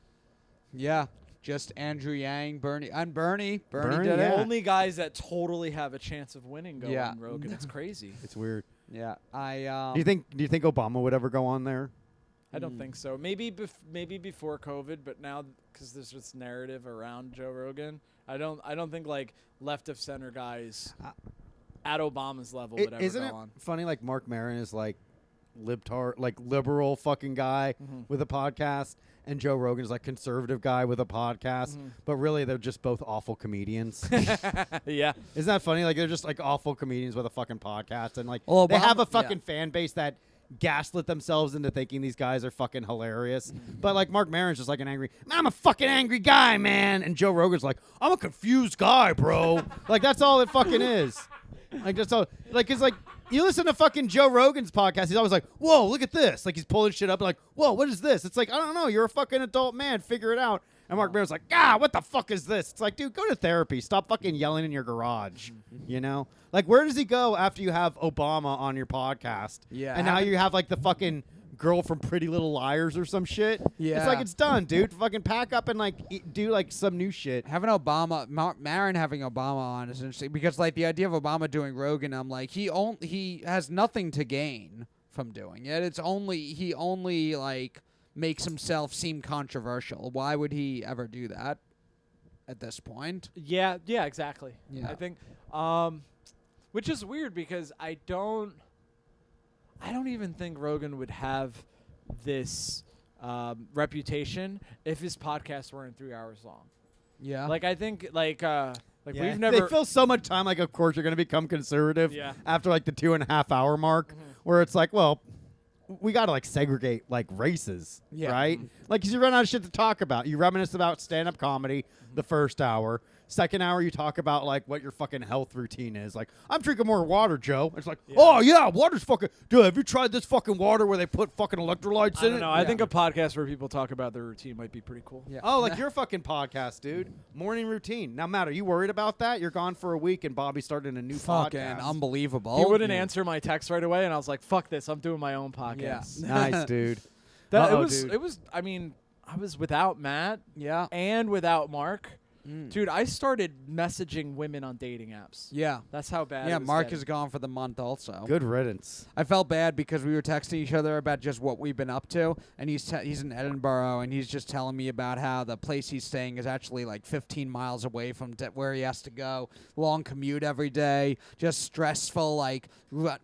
Yeah. Just Andrew Yang, Bernie, and Bernie. Bernie, did yeah. it. Only guys that totally have a chance of winning go Yeah. on Rogan. It's crazy. It's weird. Yeah. I Do you think Obama would ever go on there? I don't think so. Maybe before COVID, but now because there's this narrative around Joe Rogan, I don't think like left of center guys at Obama's level would ever Isn't go it on. funny? Like Mark Maron is like libtard, like liberal fucking guy with a podcast, and Joe Rogan is like conservative guy with a podcast. But really, they're just both awful comedians. Yeah. Isn't that funny? Like they're just like awful comedians with a fucking podcast, and like Well, they have a Obama- fucking yeah. fan base that gaslit themselves into thinking these guys are fucking hilarious. But like Mark Maron's just like I'm a fucking angry guy, man. And Joe Rogan's like, I'm a confused guy, bro. Like that's all it fucking is. Like that's all. Like it's like you listen to fucking Joe Rogan's podcast. He's always like, whoa, look at this. Like he's pulling shit up. Like, whoa, what is this? It's like I don't know. You're a fucking adult man. Figure it out. And Mark Maron's like, what the fuck is this? It's like, dude, go to therapy. Stop fucking yelling in your garage. You know? Like, where does he go after you have Obama on your podcast? Yeah, And now haven't- you have, like, the fucking girl from Pretty Little Liars or some shit? It's Yeah. like, it's done, dude. Fucking pack up and, like, do, like, some new shit. Having Maron having Obama on is interesting because, like, the idea of Obama doing Rogan, I'm like, he has nothing to gain from doing it. He only like makes himself seem controversial. Why would he ever do that at this point? Yeah, exactly. Yeah. I think which is weird because I don't I don't even think Rogan would have this reputation if his podcasts weren't 3 hours long. Yeah. Like I think like Yeah. we've never. They fill so much time. Like, of course, you're going to become conservative Yeah. after like the 2.5 hour mark, where it's like, well, we got to like segregate like races, Yeah. right? Like, 'cause you run out of shit to talk about. You reminisce about stand-up comedy the first hour. Second hour, you talk about like what your fucking health routine is. Like, I'm drinking more water, Joe. It's like, oh yeah, water's fucking. Dude, have you tried this fucking water where they put fucking electrolytes I in don't it? know. I think a podcast where people talk about their routine might be pretty cool. Yeah. Oh, like your fucking podcast, dude. Morning routine. Now, Matt, are you worried about that? You're gone for a week and Bobby's starting a new Fucking podcast. unbelievable. He wouldn't answer my text right away, and I was like, "Fuck this! I'm doing my own podcast." Nice, dude. That, Uh-oh, it was. dude. It was. I mean, I was without Matt Yeah. and without Mark. Dude, I started messaging women on dating apps. Yeah. That's how bad. Yeah, it was Mark getting. is gone for the month also. Good riddance. I felt bad because we were texting each other about just what we've been up to, and he's in Edinburgh, and he's just telling me about how the place he's staying is actually like 15 miles away from where he has to go. Long commute every day, just stressful, like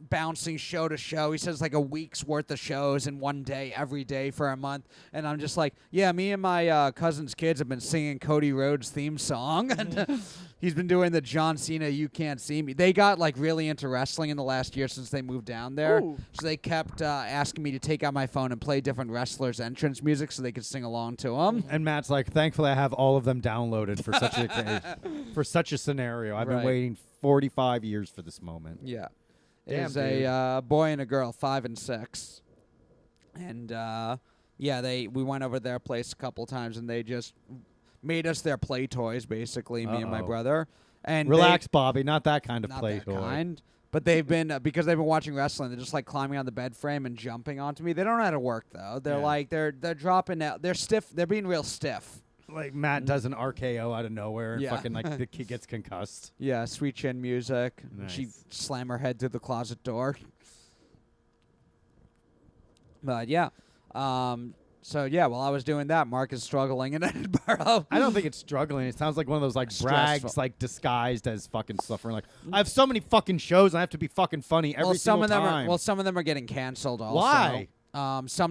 bouncing show to show. He says like a week's worth of shows in one day, every day for a month, and I'm just like, yeah, me and my cousin's kids have been singing Cody Rhodes' theme song, and he's been doing the John Cena "You Can't See Me." They got like really into wrestling in the last year since they moved down there. Ooh. So they kept asking me to take out my phone and play different wrestlers' entrance music so they could sing along to them. And Matt's like, thankfully, I have all of them downloaded for such a for such a scenario. I've been Right. waiting 45 years for this moment. Yeah, Damn, it's a boy and a girl, 5 and 6, and yeah, we went over their place a couple times and they just made us their play toys, basically, me and my Uh-oh. brother. And Relax, Bobby. Not that kind of not play that toy. kind. But they've been because they've been watching wrestling. They're just like climbing on the bed frame and jumping onto me. They don't know how to work though. They're Yeah. like they're dropping out. They're stiff. They're being real stiff. Like Matt does an RKO out of nowhere and Yeah. fucking like the kid gets concussed. Yeah, sweet chin music. She Nice. slam her head through the closet door. But yeah, so yeah, while I was doing that, Mark is struggling in Edinburgh. I don't think it's struggling. It sounds like one of those like brags, Stressful. like disguised as fucking suffering. Like I have so many fucking shows, and I have to be fucking funny every well, single some of them time. are some of them are getting canceled. Also, Why?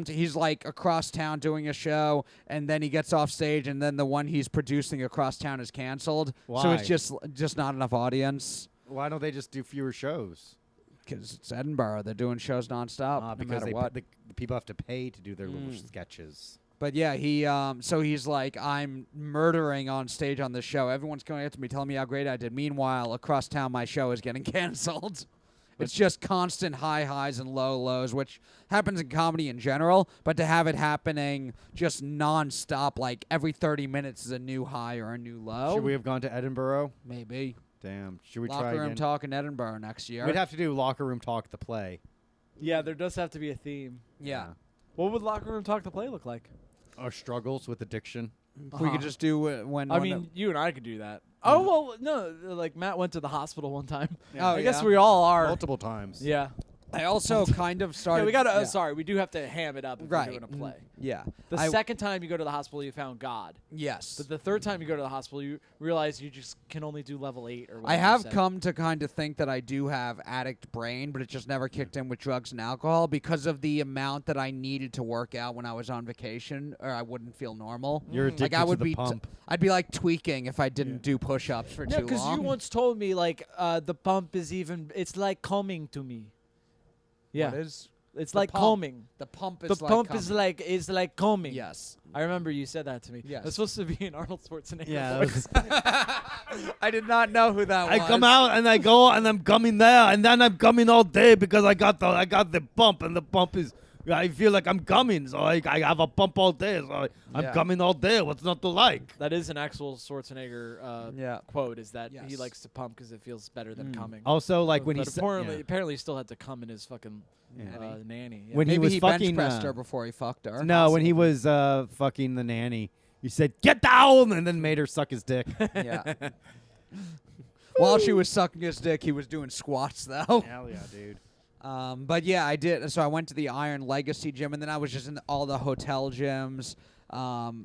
He's like across town doing a show, and then he gets off stage, and then the one he's producing across town is canceled. So Why? it's just not enough audience Why don't they just do fewer shows? because it's Edinburgh. They're doing shows nonstop, no Because matter they what. the people have to pay to do their little sketches. But yeah, he so he's like, I'm murdering on stage on this show. Everyone's coming up to me telling me how great I did. Meanwhile, across town, my show is getting canceled. It's just constant high highs and low lows, which happens in comedy in general. But to have it happening just nonstop, like every 30 minutes is a new high or a new low. Should we have gone to Edinburgh? Maybe Damn. Should we try locker room again? talk in Edinburgh next year. We'd have to do locker room talk the play. Yeah, there does have to be a theme. yeah. What would locker room talk to play look like? Our struggles with addiction. We could just do when. I mean, you and I could do that. Oh well, no. Like Matt went to the hospital one time. Oh, I guess yeah. we all are. Multiple times. Yeah. I also kind of started. Yeah, we got to. yeah. Sorry, we do have to ham it up if Right. we're doing a play. Yeah. The I- second time you go to the hospital, you found God. Yes. But the third time you go to the hospital, you realize you just can only do level 8 or whatever. I you have said. come to kind of think that I do have addict brain, but it just never kicked in with drugs and alcohol because of the amount that I needed to work out when I was on vacation, or I wouldn't feel normal. You're addicted Like I would to the be, pump. I'd be like tweaking if I didn't do push-ups for No, too because long. you once told me like the pump is even. It's like coming to me. Yeah, What is it's the like pump? coming. the pump? The Is like pump is coming. like coming. Yes. I remember you said that to me. Yes. It's supposed to be an Arnold Schwarzenegger Yeah. voice. I did not know who that was. I come out and I go and I'm coming there and then I'm coming all day because I got the bump and the bump is I feel like I'm coming so I have a bump all day so I'm Yeah. coming all day. What's not to like? That is an actual Schwarzenegger Yeah. quote. Is that he Yes. likes to pump because it feels better than coming. Also, like when but he apparently he still had to come in his fucking nanny. Yeah. When he Maybe was he fucking bench pressed her before he fucked her. no, when he was fucking the nanny, he said get down and then made her suck his dick. Yeah. While she was sucking his dick, he was doing squats though. Hell yeah, dude. But yeah, I did. So I went to the Iron Legacy gym, and then I was just in all the hotel gyms.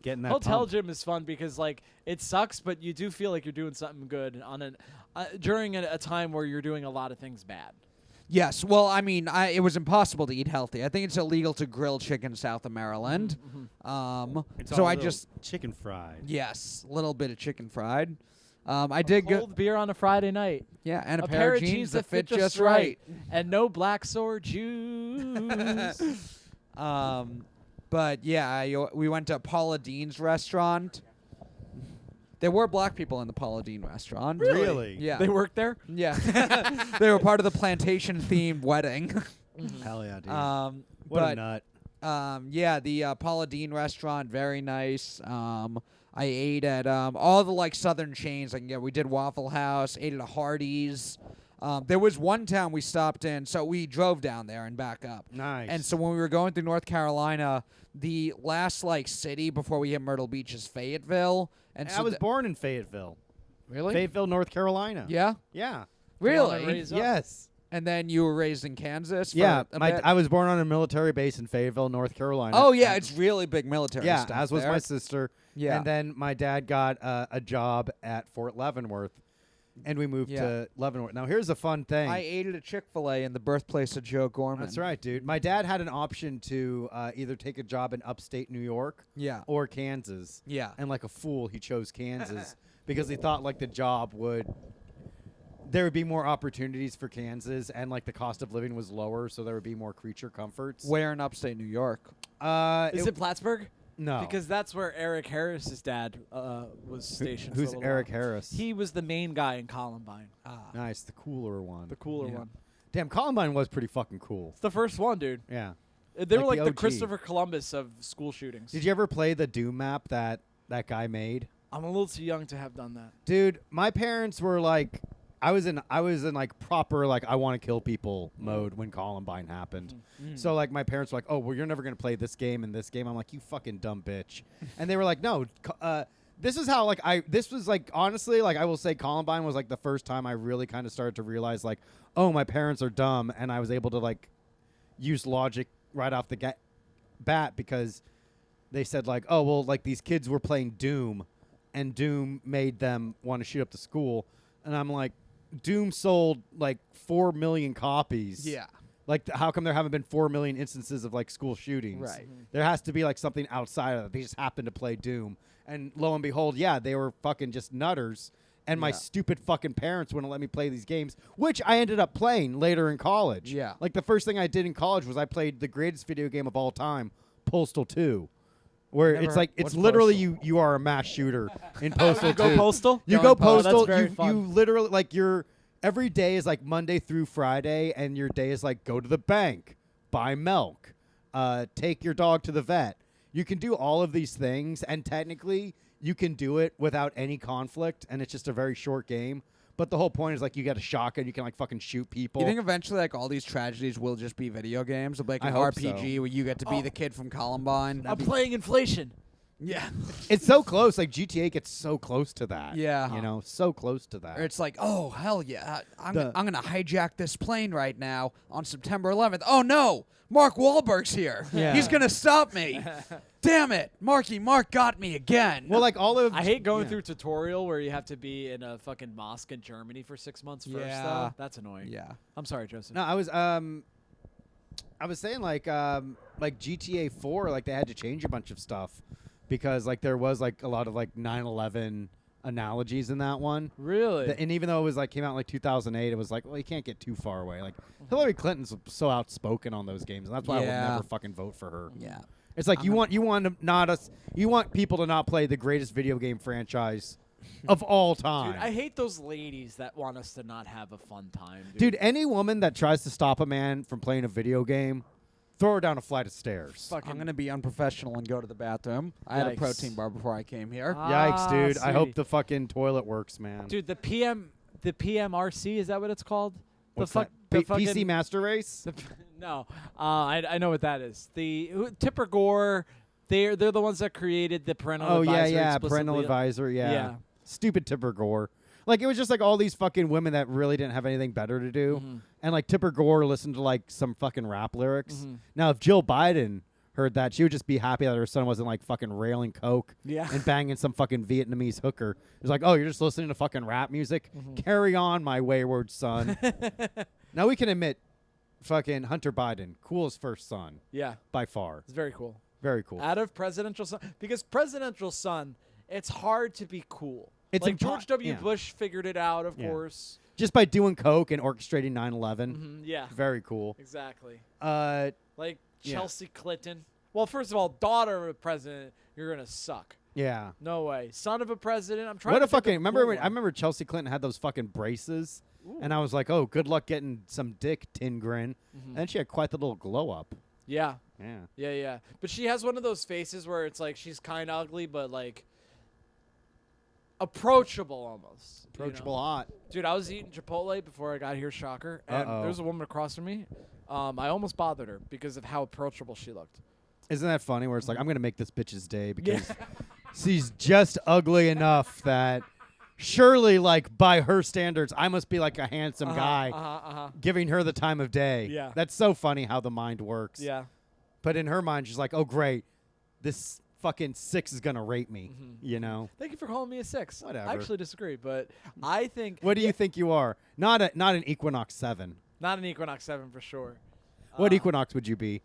Getting that Hotel pump. gym is fun because like it sucks, but you do feel like you're doing something good on an during a time where you're doing a lot of things bad. Yes. Well, I mean, it was impossible to eat healthy. I think it's illegal to grill chicken south of Maryland. It's So all I little just chicken fried. yes, a little bit of chicken fried. I did go. Cold beer on a Friday night. Yeah, and A pair of jeans that fit just right. And no black sore juice. But yeah, we went to Paula Dean's restaurant. There were black people in the Paula Dean restaurant. Really? Yeah. They work there? Yeah. They were part of the plantation-themed wedding. Hell yeah, dude. What but, a nut. Yeah, the Paula Dean restaurant, very nice. I ate at all the like southern chains I can get. We did Waffle House, ate at a Hardee's. There was one town we stopped in, so we drove down there and back up. Nice. And so when we were going through North Carolina, the last like city before we hit Myrtle Beach is Fayetteville. And I so was born in Fayetteville. really? Fayetteville, North Carolina. Yeah. Yeah. Really? Raise up. Yes. And then you were raised in Kansas. For Yeah. a bit? I was born on a military base in Fayetteville, North Carolina. Oh yeah, it's really big military. yeah. stuff As was there. my sister. Yeah. And then my dad got a job at Fort Leavenworth, and we moved Yeah. to Leavenworth. Now here's a fun thing. I ate at a Chick-fil-A in the birthplace of Joe Gorman. That's right, dude. My dad had an option to either take a job in upstate New York Yeah. or Kansas. Yeah. And like a fool, he chose Kansas because he thought like the job there would be more opportunities for Kansas, and like the cost of living was lower, so there would be more creature comforts. Where in upstate New York? Is it Plattsburgh? No. Because that's where Eric Harris's dad was stationed. Who's for a little Eric while. Harris? He was the main guy in Columbine. Nice, the cooler one. The cooler Yeah. one. Damn, Columbine was pretty fucking cool. It's the first one, dude. Yeah. They were Like like the the OG. Christopher Columbus of school shootings. Did you ever play the Doom map that guy made? I'm a little too young to have done that. Dude, my parents were like, I was in like proper like I want to kill people mode when Columbine happened. So like my parents were like, oh well, you're never gonna play this game and this game. I'm like, you fucking dumb bitch. And they were like, no, this is how like this was like honestly like I will say Columbine was like the first time I really kind of started to realize like, oh, my parents are dumb, and I was able to like use logic right off the bat because they said like, oh well, like these kids were playing Doom, and Doom made them want to shoot up the school, and I'm like, Doom sold like 4 million copies. Yeah. Like, how come there haven't been 4 million instances of like school shootings? Right. There has to be like something outside of it. They just happen to play Doom, and lo and behold, yeah, they were fucking just nutters. And my Yeah. stupid fucking parents wouldn't let me play these games, which I ended up playing later in college. Yeah. Like the first thing I did in college was I played the greatest video game of all time, Postal 2. Where Never it's like heard- it's what's literally Postal? you are a mass shooter in Postal 2. Go postal? You Going go postal. postal. That's very you fun. literally like your every day is like Monday through Friday, and your day is like go to the bank, buy milk, take your dog to the vet. You can do all of these things, and technically you can do it without any conflict, and it's just a very short game. But the whole point is like you got a shotgun, you can like fucking shoot people. You think eventually, like, all these tragedies will just be video games? It'll be like I an hope RPG where you get to be the kid from Columbine. I'm playing inflation. Yeah. It's so close. Like GTA gets so close to that. Yeah. You know, so close to that. Or it's like, oh, hell yeah. I'm The- going to hijack this plane right now on September 11th. Oh, no. Mark Wahlberg's here. Yeah. He's going to stop me. Damn it. Mark got me again. well, like all of I hate going yeah. through tutorial where you have to be in a fucking mosque in Germany for 6 months first, Yeah. though. That's annoying. Yeah. I'm sorry, Joseph. No, I was saying like GTA 4, like they had to change a bunch of stuff because like there was like a lot of like 9/11 analogies in that one. Really? And even though it was like came out in like 2008, it was like, well, you can't get too far away. Like Hillary Clinton's so outspoken on those games, and that's why I would Yeah. never fucking vote for her. Yeah. It's like you want people to not play the greatest video game franchise of all time. Dude, I hate those ladies that want us to not have a fun time. Dude, any woman that tries to stop a man from playing a video game, throw her down a flight of stairs. Fucking I'm going to be unprofessional and go to the bathroom. I had a Yikes. protein bar before I came here. Yikes, dude. I hope sweet. the fucking toilet works, man. Dude, the PMRC, is that what it's called? What's the that? the PC fucking- Master Race? No, I know what that is. Tipper Gore, they're the ones that created the parental Oh, advisory. yeah. Parental explicitly- advisor, yeah. Yeah. Stupid Tipper Gore. Like, it was just like all these fucking women that really didn't have anything better to do. Mhm. And like Tipper Gore listened to like some fucking rap lyrics. Mhm. Now, if Jill Biden heard that, she would just be happy that her son wasn't like fucking railing coke Yeah. and banging some fucking Vietnamese hooker. It's like, oh, you're just listening to fucking rap music? Mm-hmm. Carry on, my wayward son. Now we can admit fucking Hunter Biden, coolest first son Yeah, by far. it's very cool. Very cool. Out of presidential son, because presidential son, it's hard to be cool. It's like impo- George W. yeah. Bush figured it out, of Yeah. course. Just by doing coke and orchestrating 9/11. Yeah, Very cool. exactly. Yeah. Like Chelsea Clinton. Well, first of all, daughter of a president, you're gonna suck. Yeah. No way. Son of a president. I'm trying. What to a think of fucking remember cool when one. I remember Chelsea Clinton had those fucking braces, Ooh. and I was like, oh, good luck getting some dick, tin grin. Mhm. And then she had quite the little glow up. Yeah, Yeah. yeah. But she has one of those faces where it's like she's kind of ugly, but like approachable almost. you know? Approachable hot. Dude, I was eating Chipotle before I got here, shocker. And Uh-oh. there was a woman across from me. I almost bothered her because of how approachable she looked. Isn't that funny? Where it's like, I'm gonna make this bitch's day Yeah. because she's just ugly enough that surely, like by her standards, I must be like a handsome guy giving her the time of day. Yeah. That's so funny how the mind works. Yeah. But in her mind, she's like, oh great, this fucking 6 is gonna rape me. Mhm. You know. Thank you for calling me a 6. Whatever. I actually disagree, but I think What do you think you are? Not an Equinox 7. not an Equinox 7 for sure. What Equinox would you be?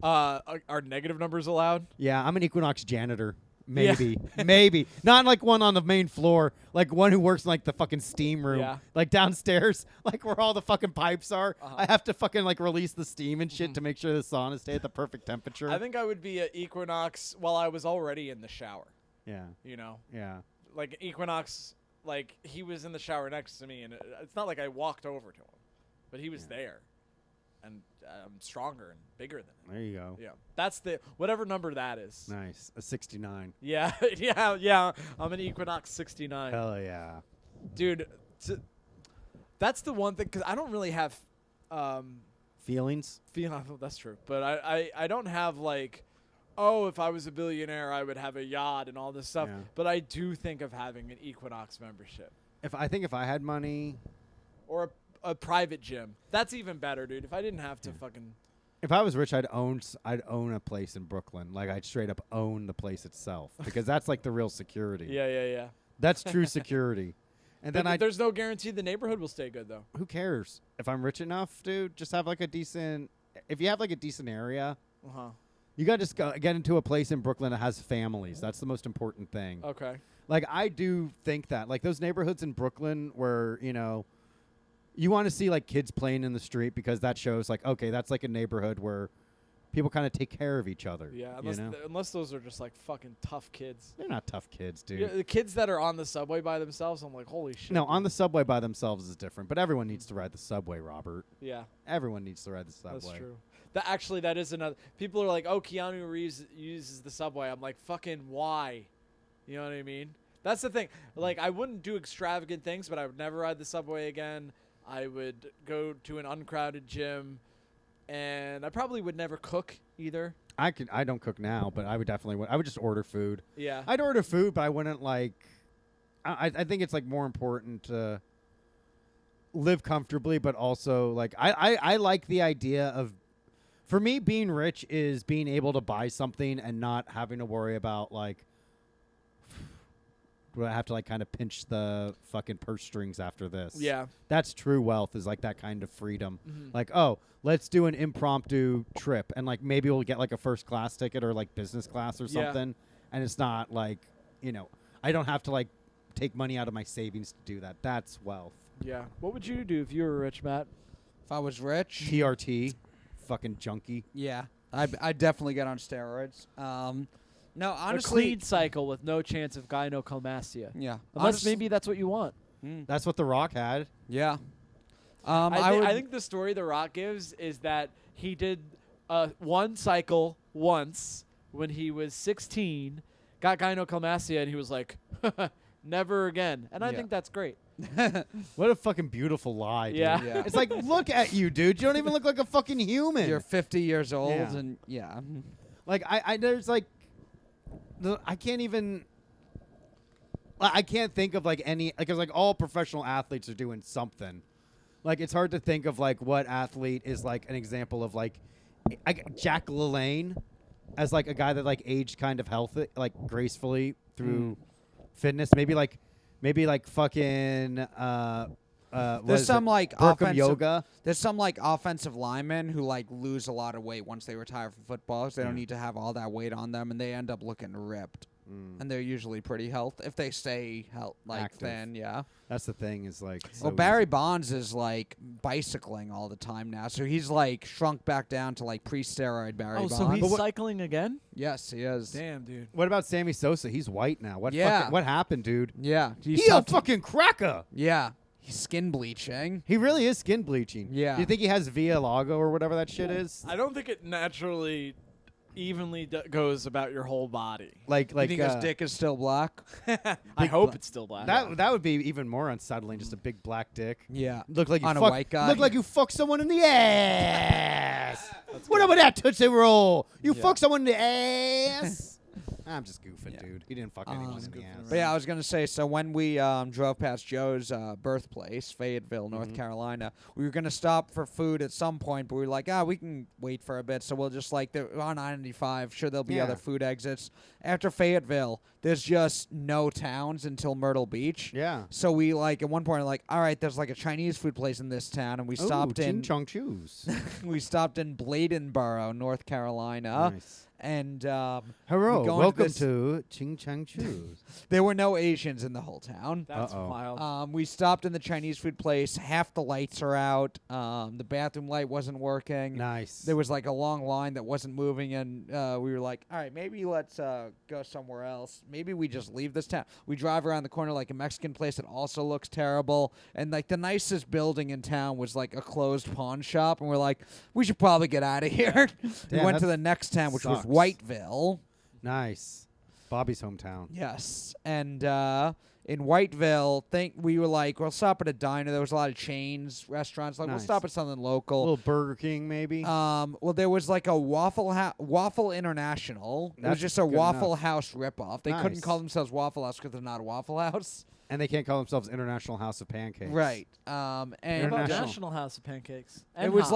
Are negative numbers allowed? Yeah, I'm an Equinox janitor. Maybe. Maybe. Not like one on the main floor. Like one who works in like the fucking steam room. Yeah. Like downstairs, like where all the fucking pipes are. Uh-huh. I have to fucking like release the steam and shit to make sure the sauna stay at the perfect temperature. I think I would be an Equinox while I was already in the shower. Yeah. You know, Yeah. like Equinox, like he was in the shower next to me, and it's not like I walked over to him, but he was there, and I'm stronger and bigger than him. There you go. Yeah, that's the whatever number that is. Nice. A 69. Yeah, yeah. I'm an Equinox 69, Hell yeah. dude. That's the one thing because I don't really have Feelings? that's true, but I don't have like. Oh, if I was a billionaire, I would have a yacht and all this stuff. Yeah. But I do think of having an Equinox membership If I had money, or a private gym. That's even better, dude. If I didn't have to fucking. if I was rich, I'd own a place in Brooklyn. Like I'd straight up own the place itself because that's like the real security. Yeah. That's true security. And then There's no guarantee the neighborhood will stay good, though. who cares? If I'm rich enough, dude, just have like a decent. If you have like a decent area, Uh-huh. you gotta just get into a place in Brooklyn that has families. That's the most important thing. Okay. Like I do think that, like those neighborhoods in Brooklyn where you want to see like kids playing in the street because that shows like okay, that's like a neighborhood where people kind of take care of each other. Yeah, you know? unless those are just like fucking tough kids. They're not tough kids, dude. Yeah, the kids that are on the subway by themselves, I'm like, holy shit. No, on the subway by themselves is different, but everyone needs to ride the subway, Robert. Yeah, Everyone needs to ride the subway. that's true. That is another. People are like, oh, Keanu Reeves uses the subway. I'm like, fucking why? You know what I mean? That's the thing. Like, I wouldn't do extravagant things, but I would never ride the subway again. I would go to an uncrowded gym, and I probably would never cook either. I don't cook now, but I would definitely. I would just order food. Yeah. I'd order food, but I wouldn't like. I think it's like more important to live comfortably, but also like I like the idea of. For me, being rich is being able to buy something and not having to worry about like. Do I have to like kind of pinch the fucking purse strings after this? Yeah. That's true wealth is like that kind of freedom. Mhm. Like, oh, let's do an impromptu trip and like maybe we'll get like a first class ticket or like business class or Yeah. something. And it's not like, I don't have to like take money out of my savings to do that. That's wealth. Yeah. What would you do if you were rich, Matt? If I was rich, TRT, fucking junkie. yeah, I'd definitely get on steroids. No, A honestly, clean cycle with no chance of gynecomastia. yeah, Unless maybe that's what you want. That's what The Rock had. yeah. I think the story The Rock gives is that he did one cycle once when he was 16, got gynecomastia, and he was like, never again. And I Yeah. think that's great. What a fucking beautiful lie, dude. Yeah. Yeah. It's like, look at you, dude. You don't even look like a fucking human. You're 50 years old, Yeah. and yeah, Like, there's like, I can't even. I can't think of like any because like all professional athletes are doing something. Like it's hard to think of like what athlete is like an example of like Jack LaLanne as like a guy that like aged kind of healthy, like gracefully through fitness. Maybe like fucking There's some like Burkham offensive yoga. There's some like offensive linemen who like lose a lot of weight once they retire from football. So they don't need to have all that weight on them, and they end up looking ripped. And they're usually pretty healthy if they stay Active. thin. Yeah. That's the thing. Is like. Well, Barry Bonds is like bicycling all the time now, so he's like shrunk back down to like pre-steroid Barry Bonds. so he's cycling again? Yes, he is. Damn, dude. What about Sammy Sosa? He's white now. What? Yeah. Fucking, what happened, dude? Yeah. He's a fucking cracker. Yeah. He's skin bleaching. He really is skin bleaching. Yeah. Do you think he has Via Lago or whatever that shit is? I don't think it naturally evenly goes about your whole body. Like You think his dick is still black? I hope it's still black. that would be even more unsettling. Just a big black dick. Yeah. Look like you On a fuck, white guy. Look like you fuck someone in the ass. What about that Tootsie Roll? You fuck someone in the ass. I'm just goofing, dude. He didn't fuck anyone in the ass. But yeah, I was gonna say. So when we drove past Joe's birthplace, Fayetteville, North Carolina, we were gonna stop for food at some point, but we were like, we can wait for a bit. So we'll just like we're on I-95. Sure, there'll be other food exits after Fayetteville. There's just no towns until Myrtle Beach. Yeah. So we like at one point like, all right, there's like a Chinese food place in this town, and we stopped in. Ching Chong Choos. We stopped in Bladenboro, North Carolina. Nice. And Hello, we go into welcome this- to Ching Chong Choos. there were no Asians in the whole town. That's wild. We stopped in the Chinese food place. Half the lights are out. The bathroom light wasn't working. Nice. There was like a long line that wasn't moving, and we were like, all right, maybe let's go somewhere else. Maybe we just leave this town. We drive around the corner like a Mexican place that also looks terrible, and like the nicest building in town was like a closed pawn shop, and we're like, we should probably get out of here. We Damn, went to that the next town, which was sucks. Whiteville. Nice. Bobby's hometown. Yes, and in Whiteville, we were like, we'll stop at a diner. There was a lot of chains, restaurants. Like, we'll Nice. stop at something A local. little Burger King, maybe. Well, there was like a Waffle International. It was That's just a good Waffle enough. House ripoff. They couldn't Nice. call themselves Waffle House because they're not a Waffle House. And they can't call themselves International House of Pancakes. Right. And International. National House of Pancakes. it was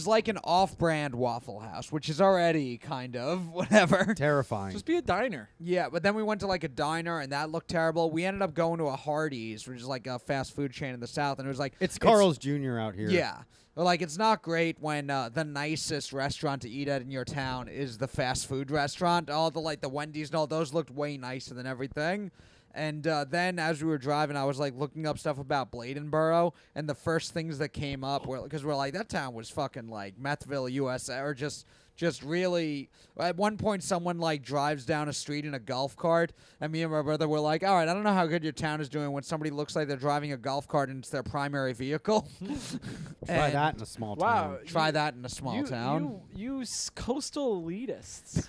like an off-brand Waffle House, which is already kind of whatever. Terrifying. just be a diner. Yeah, but then we went to like a diner, and that looked terrible. We ended up going to a Hardee's, which is like a fast food chain in the South, and it was like it's Carl's Jr. out here. Yeah. Well, like, it's not great when the nicest restaurant to eat at in your town is the fast food restaurant. All the, like, the Wendy's and all those looked way nicer than everything. And then as we were driving, I was, like, looking up stuff about Bladenboro, and the first things that came up were, because we're like, that town was fucking, like, Methville, USA, or just really, at one point someone like drives down a street in a golf cart, and me and my brother were like, all right, I don't know how good your town is doing when somebody looks like they're driving a golf cart and it's their primary vehicle. Try And that in a small Wow. town. Try that in a small town. You coastal elitists.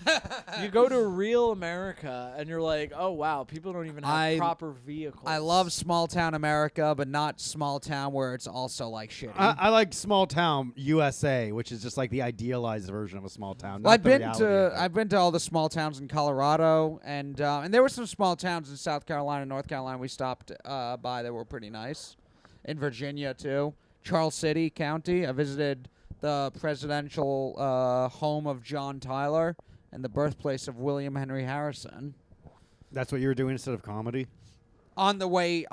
You go to real America and you're like, oh wow, people don't even have proper vehicles. I love small town America, but not small town where it's also like shitty. I like small town USA, which is just like the idealized version of a small town. Well, not the reality of it. I've been to all the small towns in Colorado, and there were some small towns in South Carolina, North Carolina. We stopped by that were pretty nice. In Virginia too, Charles City County. I visited the presidential home of John Tyler and the birthplace of William Henry Harrison. That's what you were doing instead of comedy? On the way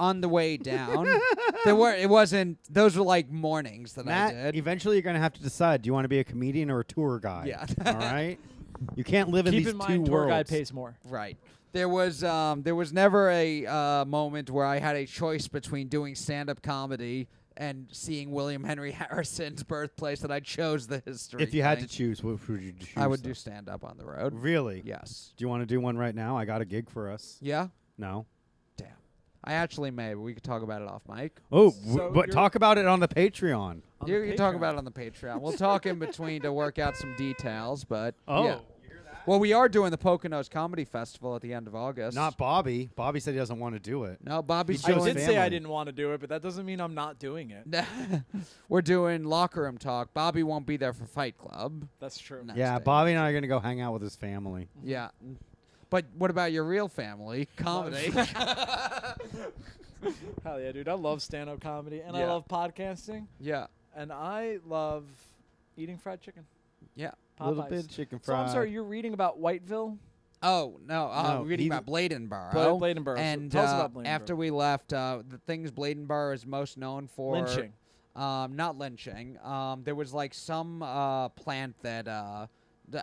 down, those were like mornings that Matt, I did. eventually you're going to have to decide, do you want to be a comedian or a tour guide? Yeah. All right? You can't live in Keep these in two mind, tour worlds. guide pays more. Right. There was never a moment where I had a choice between doing stand-up comedy and seeing William Henry Harrison's birthplace that I chose the history. If you had to thing. choose, what would you choose? I would though? do stand-up on the road. Really? Yes. Do you want to do one right now? I got a gig for us. Yeah? No? Damn. I actually may, but we could talk about it off mic. Oh, So but you're- talk about it on the Patreon. On You the can talk Patreon. about it on the Patreon. We'll talk in between to work out some details, but Oh. yeah. Well, we are doing the Poconos Comedy Festival at the end of August. Not Bobby. Bobby said he doesn't want to do it. No, Bobby's He I chose doing did say I family. didn't want to do it, but that doesn't mean I'm not doing it. We're doing locker room talk. Bobby won't be there for Fight Club. That's true. Next Yeah, day. Bobby and I are going to go hang out with his family. Yeah. But what about your real family? Comedy. Hell yeah, dude. I love stand-up comedy, and I Yeah. love podcasting, Yeah. and I love eating fried chicken. Yeah. A little Popeyes. bit of chicken So fried. I'm sorry, you're reading about Whiteville? Oh no, No, reading he's- about Bladenboro. Bladenboro. So And tell us about Bladenboro. after we left, the things Bladenboro is most known for Lynching. Not lynching. There was like some plant that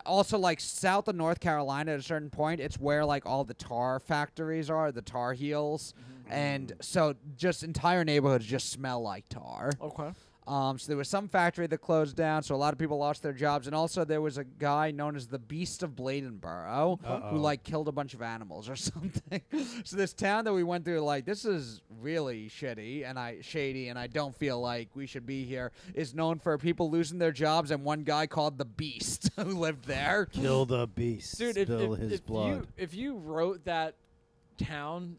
also like south of North Carolina at a certain point. It's where like all the tar factories are, the tar heels, and so just entire neighborhoods just smell like tar. Okay. So there was some factory that closed down, so a lot of people lost their jobs. And also there was a guy known as the Beast of Bladenboro who like killed a bunch of animals or something. So this town that we went through, like, this is really shady and I don't feel like we should be here, is known for people losing their jobs and one guy called the Beast who lived there. Kill the beast. Dude, Spill his blood. if you wrote that town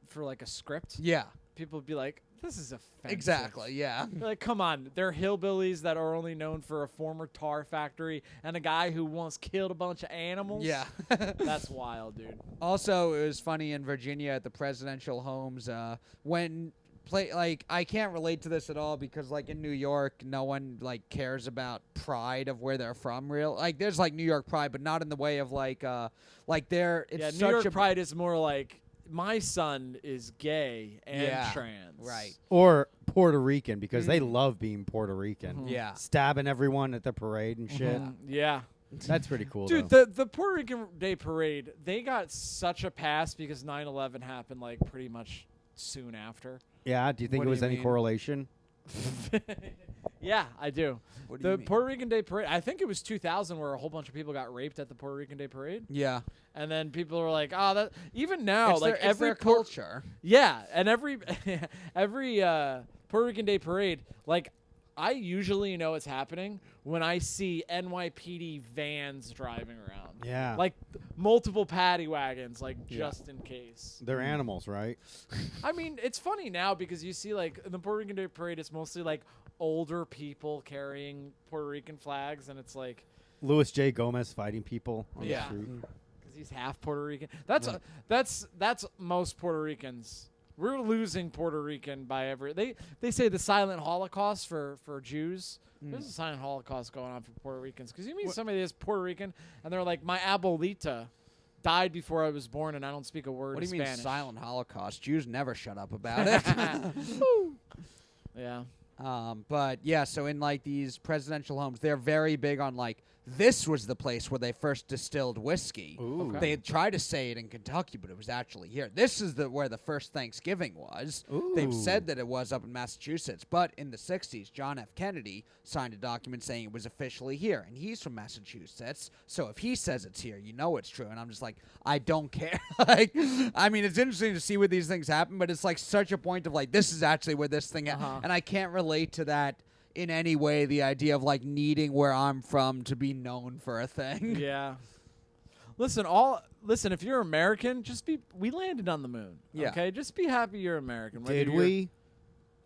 for like a script, Yeah, people would be like, this is offensive. exactly, yeah. They're like, come on, they're hillbillies that are only known for a former tar factory and a guy who once killed a bunch of animals. Yeah. That's wild, dude. Also, it was funny in Virginia at the presidential homes I can't relate to this at all because like in New York, no one like cares about pride of where they're from. There's like New York pride, but not in the way of like there. It's Yeah, such New York a pride is more like my son is gay and trans. right. Or Puerto Rican, because they love being Puerto Rican. Yeah. Stabbing everyone at the parade and shit. Yeah. That's pretty cool, Dude, though. the Puerto Rican Day Parade, they got such a pass because 9/11 happened like pretty much soon after. Yeah, do you think What it do was you any mean? correlation? Yeah, I do. What do you The mean? Puerto Rican Day Parade, I think it was 2000 where a whole bunch of people got raped at the Puerto Rican Day Parade. Yeah. And then people were like, "Oh, that even now, It's like their, every it's their culture. yeah, and every Puerto Rican Day Parade, like I usually know it's happening when I see NYPD vans driving around. Yeah. Like multiple paddy wagons, like just in case. They're animals, right? I mean, it's funny now because you see like in the Puerto Rican Day Parade, it's mostly like older people carrying Puerto Rican flags, and it's like Louis J. Gomez fighting people on Yeah. the street. because he's half Puerto Rican. That's most Puerto Ricans. We're losing Puerto Rican by every. They say the silent Holocaust for Jews. There's a silent Holocaust going on for Puerto Ricans because you meet somebody that's Puerto Rican and they're like, my abuelita died before I was born and I don't speak a word What do of you mean Spanish. silent Holocaust? Jews never shut up about it. Yeah. But yeah, so in like these presidential homes, they're very big on like this was the place where they first distilled whiskey. Ooh. Okay. They tried to say it in Kentucky, but it was actually here. This is where the first Thanksgiving was. They've Ooh. said that it was up in Massachusetts, but in the 60s, John F. Kennedy signed a document saying it was officially here, and he's from Massachusetts. So if he says it's here, you know it's true. And I'm just like, I don't care. Like, I mean, it's interesting to see where these things happen, but it's like such a point of like, this is actually where this thing, and I can't relate to that in any way, the idea of like needing where I'm from to be known for a thing. Yeah. Listen, if you're American, we landed on the moon. Yeah. Okay? Just be happy you're American. whether Did you're- we?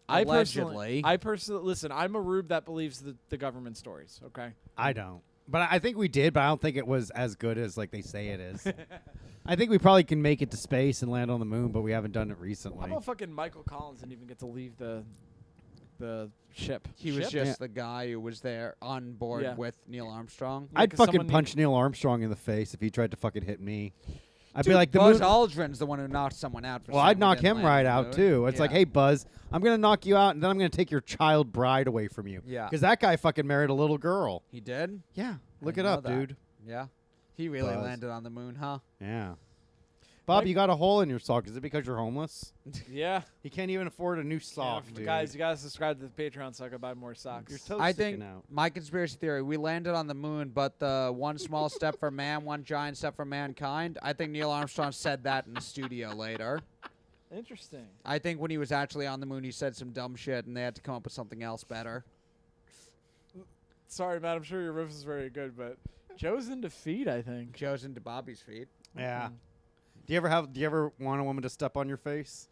Allegedly. I personally listen, I'm a rube that believes the government stories, okay? I don't. But I think we did, but I don't think it was as good as like they say it is. I think we probably can make it to space and land on the moon, but we haven't done it recently. How about fucking Michael Collins didn't even get to leave the ship? He was Ship? just the guy who was there on board Yeah. with Neil Armstrong. I'd 'cause fucking someone punch Neil Armstrong in the face if he tried to fucking hit me. I'd Dude, be like, the Buzz moon. Aldrin's the one who knocked someone out. For Well, saying I'd we knock didn't him land right on the out moon. too. It's like, Yeah. hey, Buzz, I'm gonna knock you out, and then I'm gonna take your child bride away from you. Yeah. Because that guy fucking married a little girl. He did? Yeah. Look didn't it know up, that. dude. Yeah. He really Buzz. landed on the moon, huh? Yeah. Bob, Like- you got a hole in your sock. Is it because you're homeless? Yeah. He can't even afford a new sock, Yeah, dude. guys, you gotta subscribe to the Patreon so I can buy more socks. Your toes I sticking think out. my conspiracy theory, we landed on the moon, but the one small step for man, one giant step for mankind. I think Neil Armstrong said that in the studio later. Interesting. I think when he was actually on the moon, he said some dumb shit, and they had to come up with something else better. Sorry, Matt. I'm sure your riff is very good, but Joe's in defeat, I think. Joe's into Bobby's feet. Yeah. Do you ever want a woman to step on your face?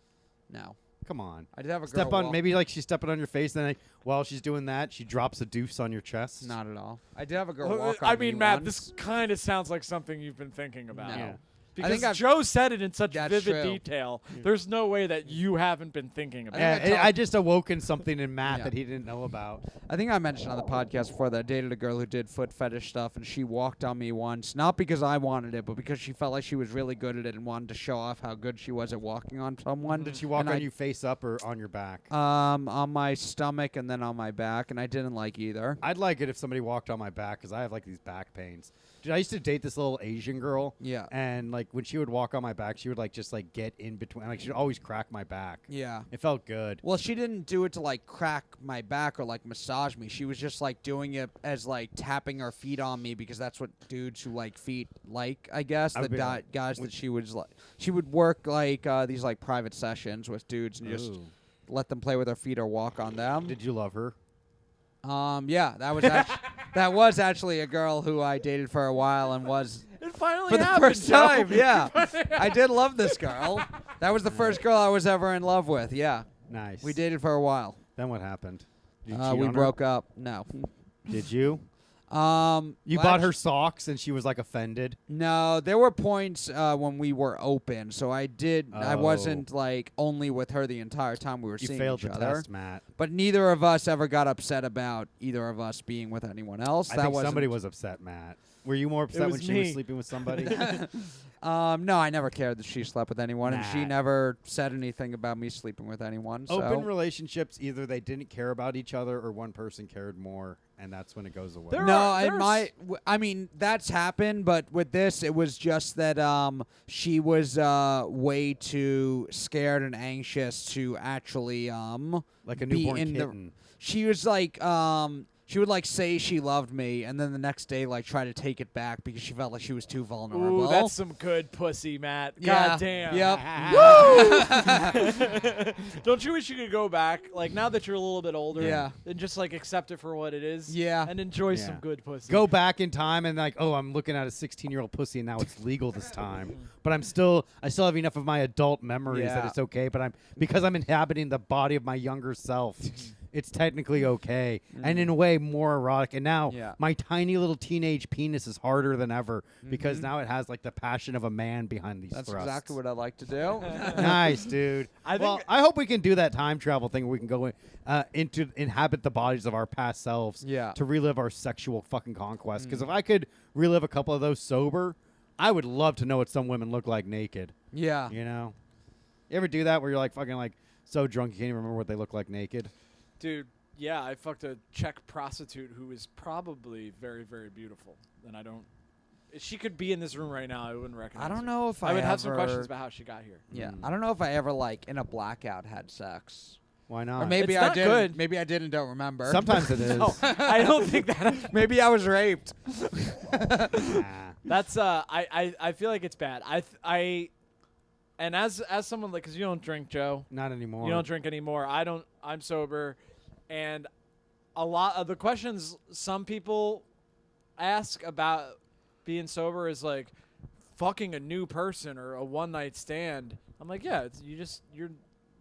No. Come on. I did have a girl Step on walk- maybe like she's stepping on your face, and then while she's doing that, she drops a deuce on your chest. Not at all. I did have a girl Well, walk I on mean, me Matt, once. this kind of sounds like something you've been thinking about. No. Yeah. Because think I've- Joe said it in such That's vivid true. detail. There's no way that you haven't been thinking about think it. I I just awoken something in Matt Yeah. that he didn't know about. I think I mentioned on the podcast before that I dated a girl who did foot fetish stuff, and she walked on me once, not because I wanted it, but because she felt like she was really good at it and wanted to show off how good she was at walking on someone. Did she walk And on I- you face up or on your back? On my stomach and then on my back, and I didn't like either. I'd like it if somebody walked on my back because I have like these back pains. Dude, I used to date this little Asian girl. Yeah. And like when she would walk on my back, she would like just like get in between. Like she'd always crack my back. Yeah. It felt good. Well, she didn't do it to like crack my back or like massage me. She was just like doing it as like tapping her feet on me because that's what dudes who like feet like, I guess. I The would be like, guys that she was like, she would work like these like private sessions with dudes and just Ooh. let them play with their feet or walk on them. Did you love her? Yeah, that was that was actually a girl who I dated for a while and was It finally for the happened, first Joe. time. Yeah, I did love this girl. That was the first girl I was ever in love with. Yeah, Nice. we dated for a while. Then what happened? Did you cheat We on her? broke up. No. Did you? You well, bought her actu- socks and she was like offended. No, there were points when we were open, so I did. I Oh. wasn't like only with her the entire time we were You seeing failed each the other. test, Matt. But neither of us ever got upset about either of us being with anyone else. I that think wasn't- somebody was upset, Matt. Were you more upset was when she me. was sleeping with somebody? No, I never cared that she slept with anyone, and she Nah. never said anything about me sleeping with anyone. So. Open relationships, either they didn't care about each other or one person cared more, and that's when it goes away. There No, are- in there's- my, I mean that's happened, but with this, it was just that she was way too scared and anxious to actually Like a be newborn in kitten. She was like she would like say she loved me, and then the next day like try to take it back because she felt like she was too vulnerable. Ooh, that's some good pussy, Matt. Yeah. God damn. Yep. Don't you wish you could go back, like now that you're a little bit older, Yeah. and just like accept it for what it is, Yeah. and enjoy Yeah. some good pussy. Go back in time and like, oh, I'm looking at a 16-year-old pussy and now it's legal this time. But I still have enough of my adult memories that Yeah. it's okay. But because I'm inhabiting the body of my younger self, it's technically okay, and in a way more erotic. And now Yeah. my tiny little teenage penis is harder than ever because Mhm. now it has like the passion of a man behind these That's thrusts. exactly what I like to do. Nice, dude. I Well, think- I hope we can do that time travel thing where we can go into inhabit the bodies of our past selves Yeah. to relive our sexual fucking conquest. Because if I could relive a couple of those sober, I would love to know what some women look like naked. Yeah. You know? You ever do that where you're like fucking like so drunk you can't even remember what they look like naked? Dude, yeah, I fucked a Czech prostitute who is probably very, very beautiful, and I don't. If she could be in this room right now, I wouldn't recognize I don't her. know if I would ever, have some questions about how she got here. Yeah, Mm. I don't know if I ever like in a blackout had sex, Why not? or maybe It's I not did. good. Maybe I did and don't remember. Sometimes it is. No, I don't think that. maybe I was raped. Nah. That's I feel like it's bad. And as someone like, because you don't drink, Joe. Not anymore. You don't drink anymore. I don't. I'm sober, and a lot of the questions some people ask about being sober is like fucking a new person or a one night stand. I'm like, yeah, you're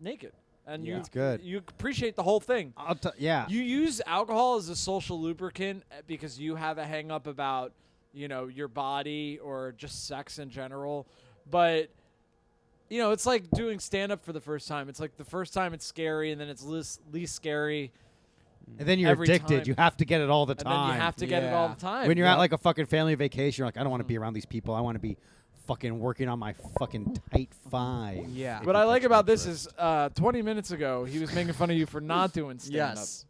naked and Yeah. you It's good. You appreciate the whole thing. Yeah. You use alcohol as a social lubricant because you have a hang up about, your body or just sex in general. But, it's like doing stand-up for the first time. It's like the first time it's scary, and then it's least scary. And then you're every addicted. time. You have to get it all the And time. then you have to get it all Yeah. the time. When you're Yep. at like a fucking family vacation, you're like, I don't want to be around these people. I want to be fucking working on my fucking tight five. Yeah. If What you I like catch my about this drift. is 20 minutes ago, he was making fun of you for not doing stand-up. Yes.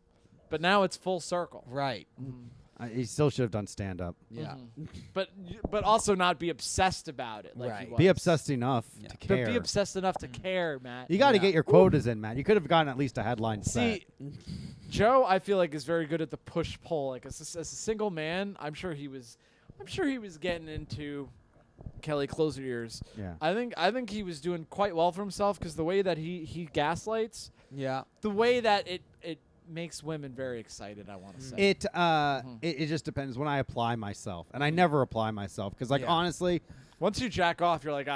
But now it's full circle. Right. He still should have done stand up. Yeah. But also not be obsessed about it. Like he Right. was. Be obsessed enough Yeah. to But care. be obsessed enough to care, Matt. You got to Yeah. get your quotas in, Matt. You could have gotten at least a headline set. See, Joe, I feel like is very good at the push pull. Like as a single man, I'm sure he was getting into Kelly. Close your ears. Yeah. I think he was doing quite well for himself because the way that he gaslights, Yeah. the way that it makes women very excited. I want to say. It just depends when I apply myself, and I never apply myself because, like, Yeah. honestly, Once you jack off, you're like,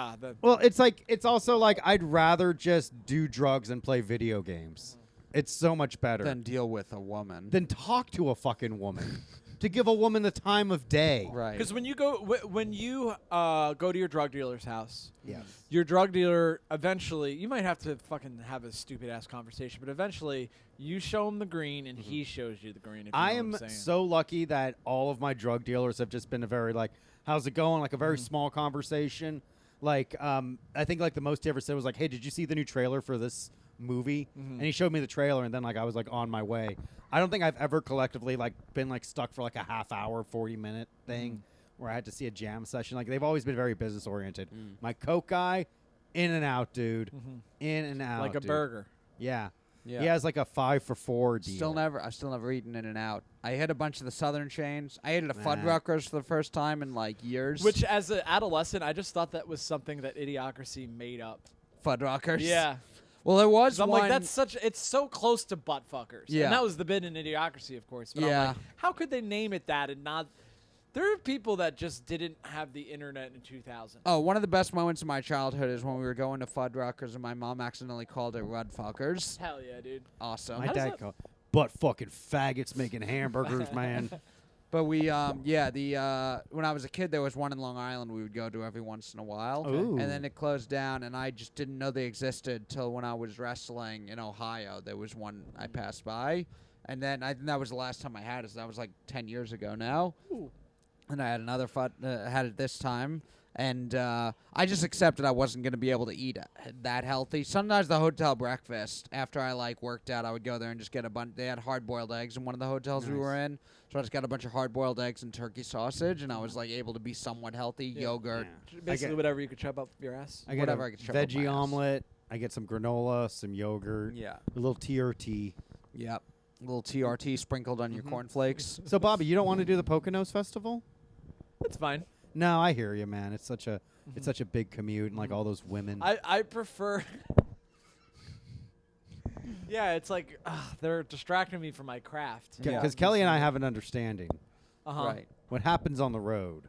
well, it's also like I'd rather just do drugs and play video games. It's so much better Then deal with a woman. than talk to a fucking woman. to give a woman the time of day. Right. Because when you go to your drug dealer's house, Yes. your drug dealer eventually, you might have to fucking have a stupid ass conversation, but eventually you show him the green and he shows you the green. If you I know am what I'm saying. so lucky that all of my drug dealers have just been a very like, how's it going? Like a very Mm-hmm. small conversation. Like, I think like the most he ever said was like, hey, did you see the new trailer for this movie? Mm-hmm. And he showed me the trailer, and then like I was like on my way. I don't think I've ever collectively like been like stuck for like a half hour, 40-minute thing Mm-hmm. where I had to see a jam session. Like they've always been very business oriented. My Coke guy, in and out, dude. In and out. like a dude. burger. Yeah. Yeah. He has like a 5 for 4 deal. I've still never eaten In and Out. I hit a bunch of the southern chains. I ate at a Nah. Fuddruckers for the first time in like years. Which, as an adolescent, I just thought that was something that Idiocracy made up. Fuddruckers? Yeah. Well, there was 'Cause I'm one. like, it's so close to butt fuckers. Yeah. And that was the bit in Idiocracy, of course. But I'm Yeah. like, how could they name it that and not? There are people that just didn't have the internet in 2000. Oh, one of the best moments of my childhood is when we were going to Fuddruckers and my mom accidentally called it Rudfuckers. Hell yeah, dude. Awesome. My How does dad that- called butt fucking faggots making hamburgers, man. But we, when I was a kid, there was one in Long Island we would go to every once in a while. Ooh. And then it closed down, and I just didn't know they existed till when I was wrestling in Ohio. There was one I passed by. And then I think that was the last time I had it. So that was like 10 years ago now. Ooh. And I had another had it this time. And I just accepted I wasn't going to be able to eat that healthy. Sometimes the hotel breakfast, after I like worked out, I would go there and just get a bunch. They had hard-boiled eggs in one of the hotels we Nice. were in. So I just got a bunch of hard-boiled eggs and turkey sausage, and I was like able to be somewhat healthy. Yeah. Yogurt. Basically, get- whatever you could shove up your ass. I get Whatever a I could shove up my veggie ass. omelet. I get some granola, some yogurt, Yeah. a little TRT. Yep. A little TRT sprinkled on your cornflakes. So, Bobby, you don't want to do the Poconos Festival? It's fine. No, I hear you, man. It's such a big commute and like all those women. I prefer. Yeah, it's like they're distracting me from my craft. Because Yeah. Kelly and I have an understanding. Right. What happens on the road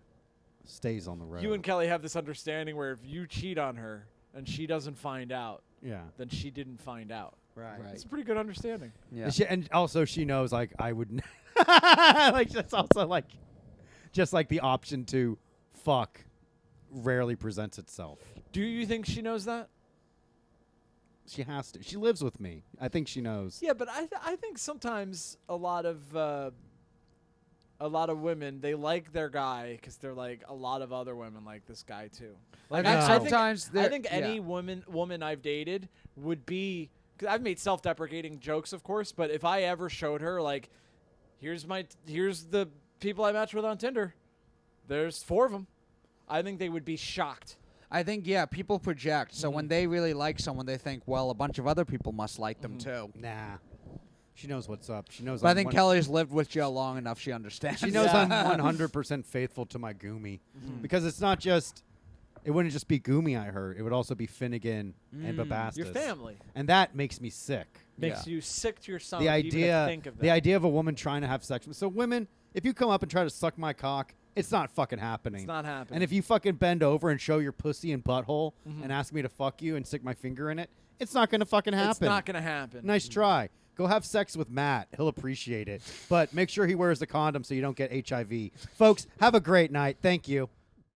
stays on the road. You and Kelly have this understanding where if you cheat on her and she doesn't find out, yeah, then she didn't find out. right. Right. It's a pretty good understanding. Yeah. And also she knows like I would like that's also like just like the option to fuck rarely presents itself. Do you think she knows that? She has to. She lives with me. I think she knows. Yeah, but I think sometimes a lot of women, they like their guy because they're like a lot of other women like this guy too. Like I think sometimes I think yeah. any woman I've dated would be. Cause I've made self-deprecating jokes, of course, but if I ever showed her like, here's the people I matched with on Tinder, there's 4 of them, I think they would be shocked. I think, yeah, people project. So when they really like someone, they think, well, a bunch of other people must like them too. Nah. She knows what's up. She knows. But I I'm think one- Kelly's lived with Joe long enough. She understands. She knows I'm 100% faithful to my Goomy because it's not just. It wouldn't just be Goomy I heard. It would also be Finnegan and Babastis. Your family And that makes me sick. makes Yeah. you sick to your stomach. The even to idea, think of that. the idea of a woman trying to have sex. So women, if you come up and try to suck my cock, it's not fucking happening. It's not happening. And if you fucking bend over and show your pussy and butthole and ask me to fuck you and stick my finger in it, it's not gonna fucking happen. It's not gonna happen. Nice try. Go have sex with Matt. He'll appreciate it. But make sure he wears the condom so you don't get HIV. Folks, have a great night. Thank you.